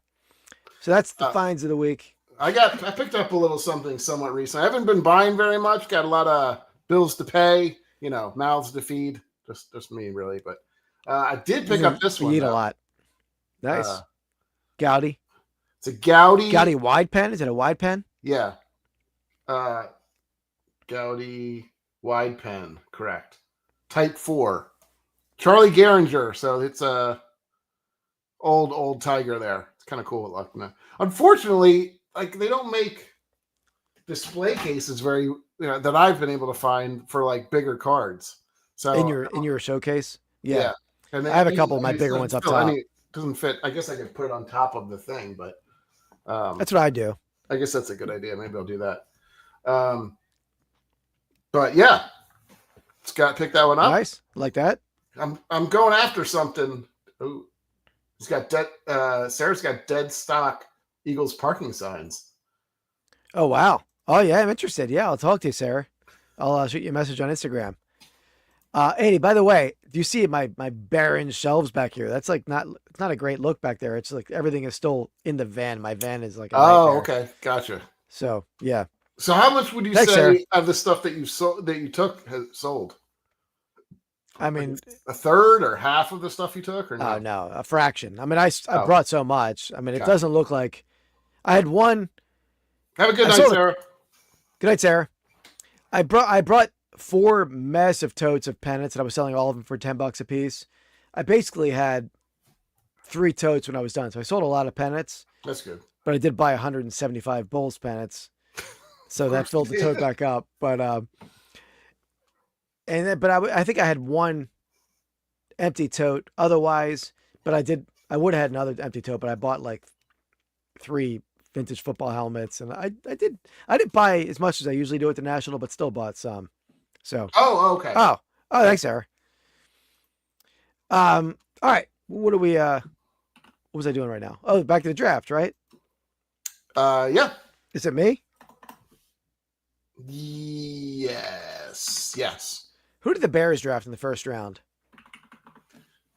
So that's the finds of the week. I picked up a little something somewhat recent. I haven't been buying very much. Got a lot of bills to pay, mouths to feed. Just me really, but I did pick up this one. You eat a lot. Nice. Gaudy. It's a Gaudy. Gaudy wide pen. Is it a wide pen? Yeah. Gaudy wide pen. Correct. Type 4. Charlie Gehringer. So it's a old tiger there. It's kind of cool looking. Unfortunately, they don't make display cases very that I've been able to find for bigger cards. So in your showcase, yeah. And I have a couple of my bigger ones up top. Doesn't fit. I guess I could put it on top of the thing, but that's what I do. I guess that's a good idea. Maybe I'll do that. But yeah, Scott picked that one up. Nice, like that. I'm going after something. Ooh, he's got Sarah's got dead stock Eagles parking signs. Oh wow. Oh yeah, I'm interested. Yeah, I'll talk to you, Sarah. I'll shoot you a message on Instagram. Andy, by the way, do you see my barren shelves back here? That's like it's not a great look back there. It's like everything is still in the van. My van is like a nightmare. Okay, gotcha. So yeah. So how much would you Thanks, say Sarah. of the stuff that you has sold? I mean, A third or half of the stuff you took, or no? oh no, a fraction. I mean, I brought so much. I mean, it doesn't look like I had one. Have a good night, Sarah. Good night, Sarah. I brought 4 massive totes of pennants, and I was selling all of them for $10 a piece. I basically had 3 totes when I was done, so I sold a lot of pennants. That's good. But I did buy 175 Bulls pennants, so that filled the tote back up. But I think I had 1 empty tote otherwise. But I would have had another empty tote, but I bought like 3 vintage football helmets, and I didn't buy as much as I usually do at the National, but still bought some. So okay. Oh, thanks, Sarah. All right. What was I doing right now? Oh, back to the draft, right? Yeah. Is it me? Yes. Who did the Bears draft in the first round?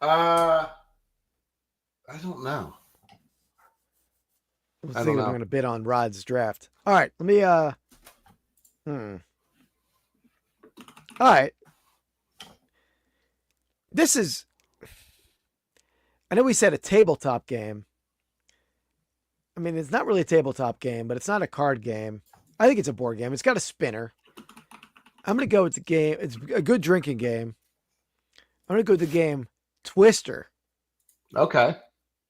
I don't know. I was thinking I'm going to bid on Rod's draft. All right, let me. All right. This is. I know we said a tabletop game. I mean, it's not really a tabletop game, but it's not a card game. I think it's a board game. It's got a spinner. I'm going to go with the game. It's a good drinking game. I'm going to go with the game Twister. Okay.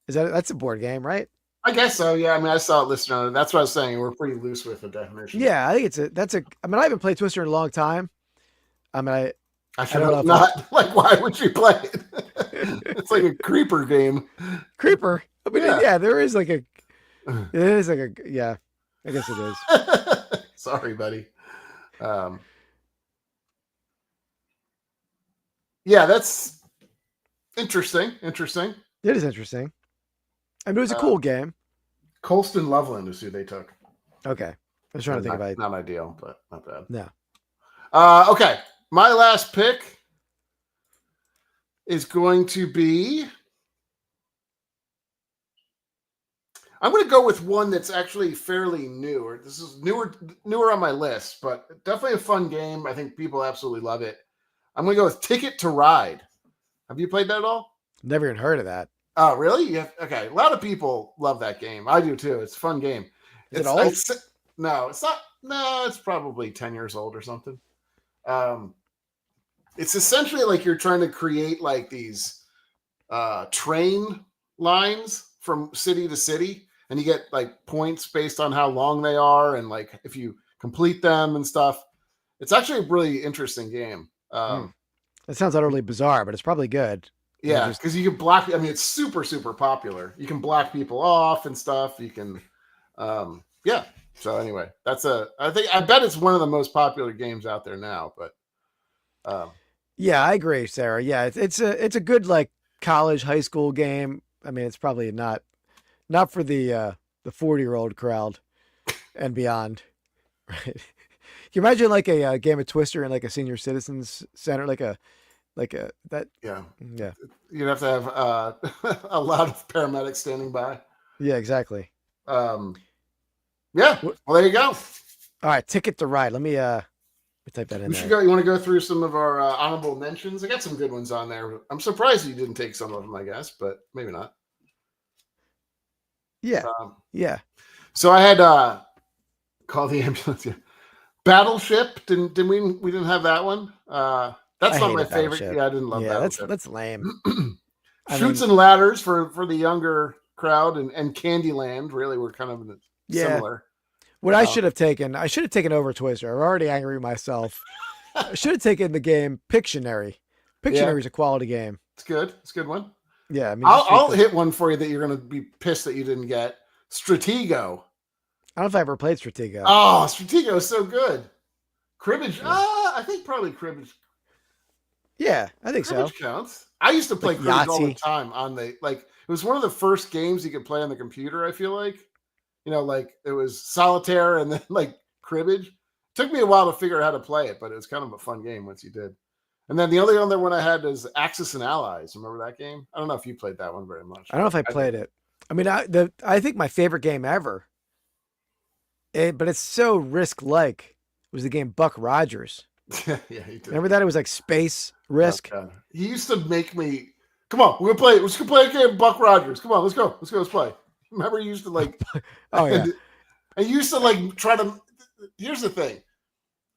That's a board game, right? I guess so. Yeah. I mean, I saw it listed on it. That's what I was saying. We're pretty loose with the definition. Yeah, I think I mean, I haven't played Twister in a long time. I mean, I should have not. Like, why would you play it? It's like a creeper game. Creeper. I mean, yeah, there is like a. It is like a. Yeah, I guess it is. Sorry, buddy. Yeah, that's interesting. Interesting. It is interesting. I mean, it was a cool game. Colston Loveland is who they took. Okay. I was trying to think about it. Not ideal, but not bad. No. Okay. My last pick is going to be. I'm going to go with one that's actually fairly new. Or this is newer on my list, but definitely a fun game. I think people absolutely love it. I'm going to go with Ticket to Ride. Have you played that at all? Never even heard of that. Oh, really? Yeah. Okay. A lot of people love that game. I do too. It's a fun game. Is it old? No, it's not. No, it's probably 10 years old or something. It's essentially like you're trying to create like these train lines from city to city, and you get like points based on how long they are, and like if you complete them and stuff. It's actually a really interesting game. That sounds utterly bizarre, but it's probably good. Yeah, because you can block. I mean, it's super, super popular. You can block people off and stuff. You can, yeah. So anyway, I bet it's one of the most popular games out there now. But yeah, I agree, Sarah. Yeah, it's a good like college, high school game. I mean, it's probably not for the 40-year-old crowd and beyond, right? Can you imagine like a game of Twister in like a senior citizens center, like that? Yeah. You'd have to have a lot of paramedics standing by. Yeah, exactly. Yeah. Well, there you go. All right, Ticket to Ride. Let me type that in. You want to go through some of our honorable mentions? I got some good ones on there. I'm surprised you didn't take some of them, I guess, but maybe not. Yeah. Yeah. So I had Call the Ambulance. Yeah. Battleship. We didn't have that one. That's not my favorite. Yeah, I didn't love that. That's lame. Shoots and Ladders for the younger crowd, and Candyland really were kind of similar. What I should have taken over Twister. I'm already angry with myself. I should have taken the game Pictionary. Pictionary is a quality game. It's good. It's a good one. Yeah, I mean, I'll hit one for you that you're going to be pissed that you didn't get. Stratego. I don't know if I ever played Stratego. Oh, Stratego is so good. Cribbage. I think probably cribbage. Yeah, I think so. Cribbage counts. I used to play Like cribbage all the Yahtzee. time on the it was one of the first games you could play on the computer, I feel like. Like it was solitaire and then like cribbage. Took me a while to figure out how to play it, but it was kind of a fun game once you did. And then the only other one I had is Axis and Allies. Remember that game? I don't know if you played that one very much. I don't know if I played it. I mean, I think my favorite game ever, but it's so risk-like, was the game Buck Rogers. Yeah, he did. Remember that? It was like space risk. Oh, God. He used to make me, come on, we're gonna play. Let's go play a game, Buck Rogers. Come on, let's go. Let's play. Remember, he used to like. Oh yeah. And you used to like try to. Here's the thing,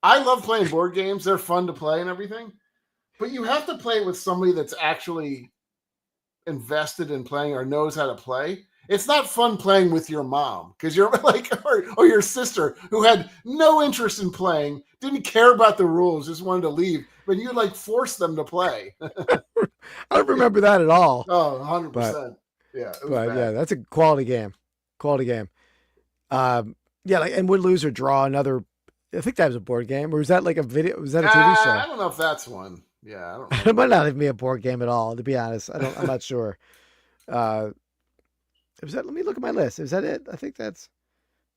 I love playing board games. They're fun to play and everything, but you have to play with somebody that's actually invested in playing or knows how to play. It's not fun playing with your mom because you're like, or your sister who had no interest in playing, didn't care about the rules, just wanted to leave, but you like force them to play. I don't remember that at all. Oh, 100%. Yeah. But yeah, that's a quality game. Quality game. Yeah, like, and Would Lose or Draw, another, I think that was a board game, or was that like a video? Was that a TV show? I don't know if that's one. Yeah, I don't know. It might not even be a board game at all, to be honest. I'm not sure. Was that? Let me look at my list. Is that it? I think that's.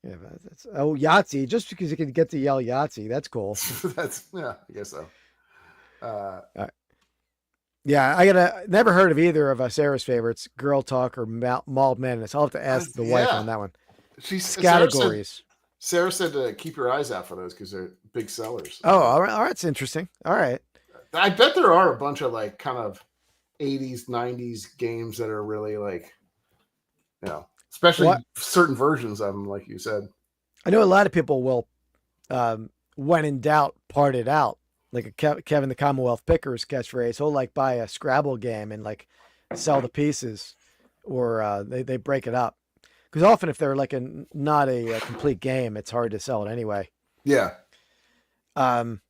Yeah, that's. Oh, Yahtzee. Just because you can get to yell Yahtzee, that's cool. I guess so. Yeah, I never heard of either of Sarah's favorites, Girl Talk or Mauled Madness. I'll have to ask the wife on that one. Categories. Sarah said to keep your eyes out for those because they're big sellers. Oh, all right. That's interesting. All right. I bet there are a bunch of like kind of 80s, 90s games that are really like, especially certain versions of them, like you said. I know a lot of people will, when in doubt, part it out. Like a Kevin the Commonwealth Pickers catchphrase. He'll like buy a Scrabble game and like sell the pieces, or they break it up. Because often if they're like not a complete game, it's hard to sell it anyway. Yeah. The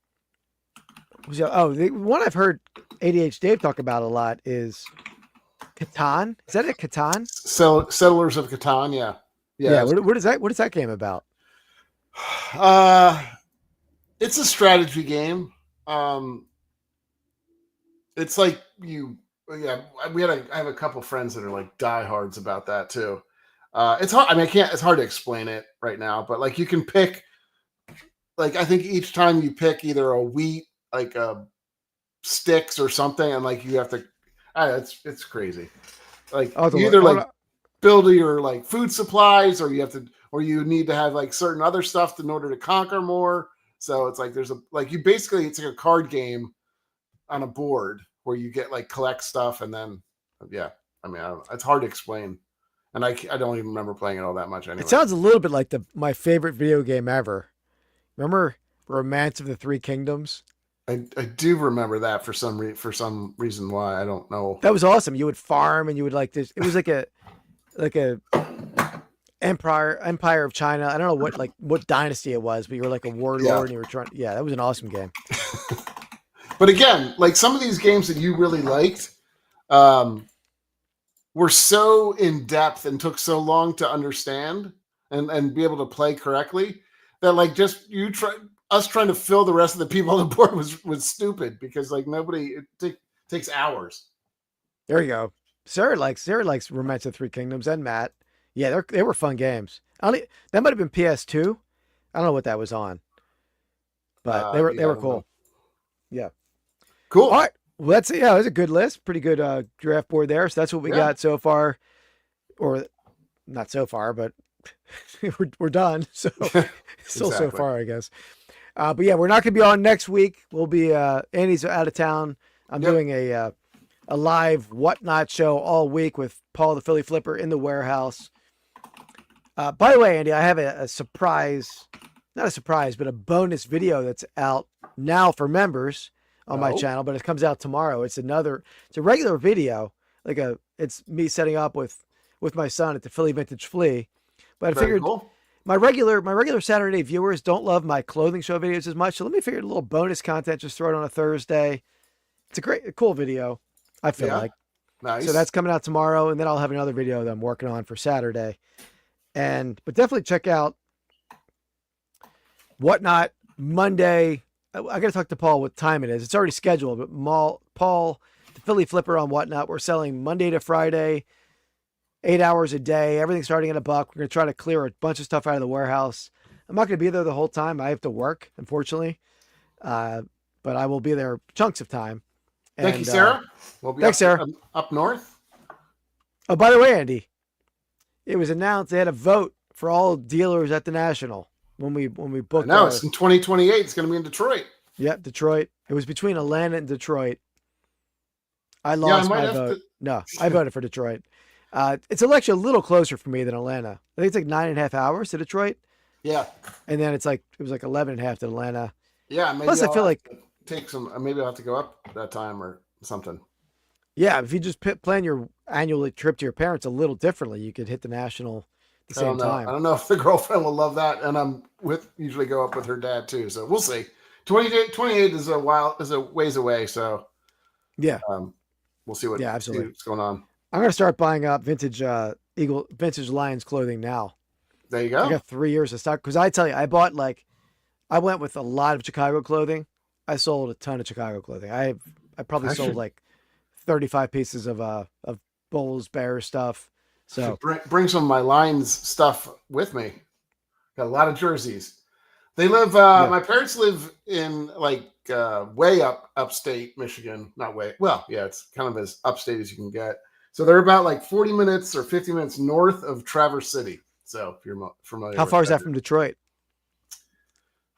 one I've heard ADH Dave talk about a lot is Catan. Is that a Catan? Settlers of Catan, yeah. Yeah. What is that game about? It's a strategy game. It's like I have a couple friends that are like diehards about that too. It's hard. I mean, it's hard to explain it right now, but like you can pick, like, I think each time you pick either a wheat, like sticks or something, and like you have to, it's crazy. Like you either like build your like food supplies, or you need to have like certain other stuff in order to conquer more. So it's like it's like a card game on a board where you get like collect stuff, and then I mean, it's hard to explain, and I don't even remember playing it all that much anyway. It sounds a little bit like my favorite video game ever. Remember Romance of the Three Kingdoms? I do remember that for some reason why I don't know. That was awesome. You would farm and you would like this. It was like a Empire of China. I don't know what dynasty it was, but you were like a warlord and you were trying. Yeah, that was an awesome game. But again, like some of these games that you really liked were so in depth and took so long to understand and be able to play correctly that like just us trying to fill the rest of the people on the board was stupid because like takes hours. There you go. Sarah likes Romance of Three Kingdoms, and Matt. Yeah, they were fun games. That might have been PS2. I don't know what that was on, but they were cool. Know. Yeah, cool. All right, well that's a good list. Pretty good draft board there. So that's what we got so far, or not so far, but we're done. So still so far, I guess. But yeah, we're not going to be on next week. We'll be Andy's out of town. I'm doing a live whatnot show all week with Paul the Philly Flipper in the warehouse. By the way, Andy, I have a surprise, not a surprise, but a bonus video that's out now for members on my channel, but it comes out tomorrow. It's a regular video. It's me setting up with my son at the Philly Vintage Flea. But I figured my regular Saturday viewers don't love my clothing show videos as much. So let me figure a little bonus content, just throw it on a Thursday. It's a cool video, I feel like. Nice. So that's coming out tomorrow, and then I'll have another video that I'm working on for Saturday. But definitely check out Whatnot Monday. I got to talk to Paul what time it is. It's already scheduled, but Paul, the Philly Flipper on Whatnot, we're selling Monday to Friday, 8 hours a day. Everything's starting at $1. We're going to try to clear a bunch of stuff out of the warehouse. I'm not going to be there the whole time. I have to work, unfortunately. But I will be there chunks of time. Thank you, Sarah. We'll be thanks, Sarah. Up north. Oh, by the way, Andy, it was announced they had a vote for all dealers at the National when we booked. No, it's in 2028. It's going to be in Detroit. Yep, Detroit. It was between Atlanta and Detroit. I lost my vote. No, I voted for Detroit. It's actually a little closer for me than Atlanta. I think it's like 9.5 hours to Detroit. Yeah. And then it was like 11.5 to Atlanta. Yeah. Maybe Plus, I feel like take some. Maybe I'll have to go up that time or something. Yeah, if you just plan your annual trip to your parents a little differently, you could hit the National at the same time. I don't know if the girlfriend will love that, and usually go up with her dad too. So we'll see. 28 is a ways away. So yeah, we'll see what's going on. I'm gonna start buying up vintage Lions clothing now. There you go. I got 3 years of stock because I tell you, I went with a lot of Chicago clothing. I sold a ton of Chicago clothing. I probably sold like 35 pieces of Bulls, Bears stuff. So bring some of my Lions stuff with me. Got a lot of jerseys. They live. My parents live in way upstate Michigan. Not way. Well, yeah, it's kind of as upstate as you can get. So they're about like 40 minutes or 50 minutes north of Traverse City. So if you're familiar. How far is that from Detroit?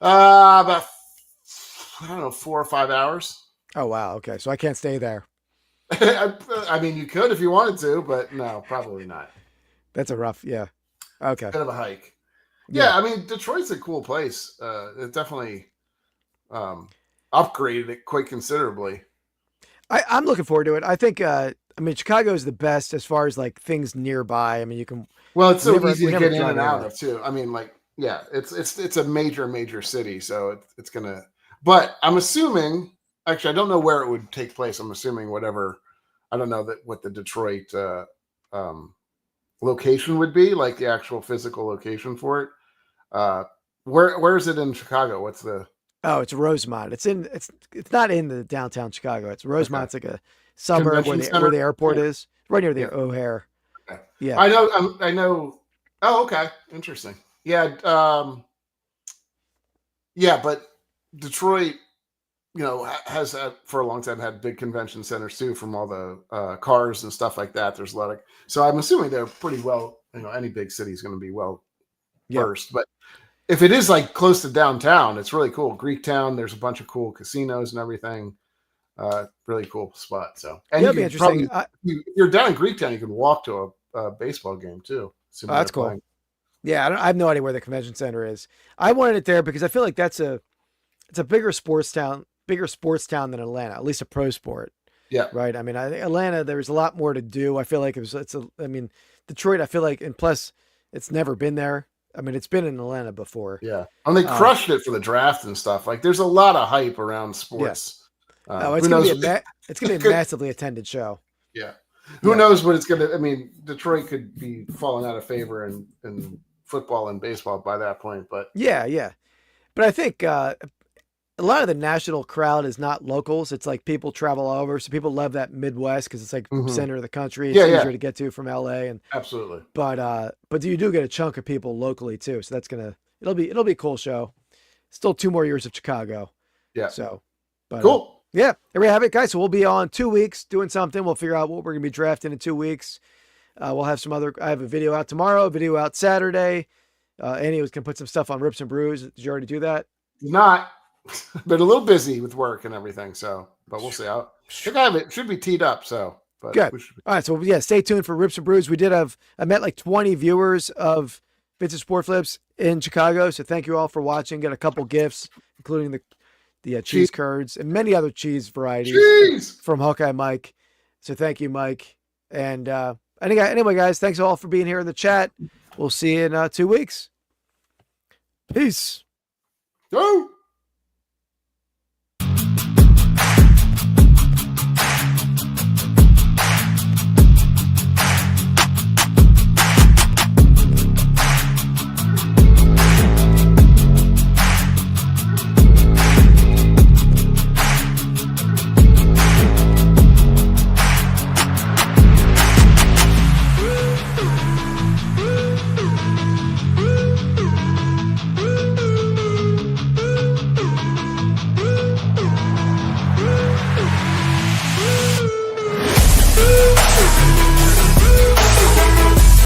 About 4 or 5 hours. Oh wow. Okay, so I can't stay there. I mean, you could if you wanted to, but no, probably not. That's a rough, yeah. Okay. Bit of a hike. Yeah, I mean, Detroit's a cool place. It definitely upgraded it quite considerably. I'm looking forward to it. I think, Chicago is the best as far as like things nearby. I mean, you can. Well, it's so easy to get in and out of too. I mean, it's a major city, so it's gonna. But I'm assuming. Actually, I don't know where it would take place. I'm assuming whatever. I don't know what the Detroit location would be, like the actual physical location for it. Where is it in Chicago? What's the? Oh, it's Rosemont. It's not in the downtown Chicago. It's Rosemont. Okay. It's like a suburb where the airport is, right near the O'Hare. Okay. Yeah, I know. Oh, okay, interesting. Yeah, yeah, but Detroit. Has for a long time had big convention centers too, from all the cars and stuff like that. There's a lot of, so I'm assuming they're pretty well. Any big city is going to be well versed. But if it is like close to downtown, it's really cool. Greektown, there's a bunch of cool casinos and everything. Really cool spot. So, and that'd be interesting. You're down in Greektown, you can walk to a baseball game too. That's cool. Yeah, I have no idea where the convention center is. I wanted it there because I feel like it's a bigger sports town than Atlanta, at least a pro sport. Yeah. Right. I mean, I think Atlanta, there's a lot more to do. I feel like Detroit, I feel like, and plus it's never been there. I mean, it's been in Atlanta before. Yeah. And they crushed it for the draft and stuff. Like there's a lot of hype around sports. Yeah. It's going to be a massively attended show. Yeah. Who knows what it's going to, Detroit could be falling out of favor in football and baseball by that point, but yeah. But I think, a lot of the national crowd is not locals. It's like people travel over. So people love that Midwest because it's like center of the country. It's easier to get to from LA. And absolutely. But you do get a chunk of people locally too. So it'll be a cool show. Still 2 more years of Chicago. Yeah. So, but, cool. There we have it, guys. So we'll be on 2 weeks doing something. We'll figure out what we're going to be drafting in 2 weeks. We'll have I have a video out tomorrow, a video out Saturday. Annie was going to put some stuff on Rips and Brews. Did you already do that? Not. Been a little busy with work and everything, but we'll see. I think it should be teed up. So, but good. All right, so stay tuned for Rips and Brews. I met like 20 viewers of Vintage Sport Flips in Chicago. So thank you all for watching. Got a couple gifts, including the cheese curds and many other cheese varieties from Hawkeye Mike. So thank you, Mike. And anyway, guys, thanks all for being here in the chat. We'll see you in 2 weeks. Peace. Go.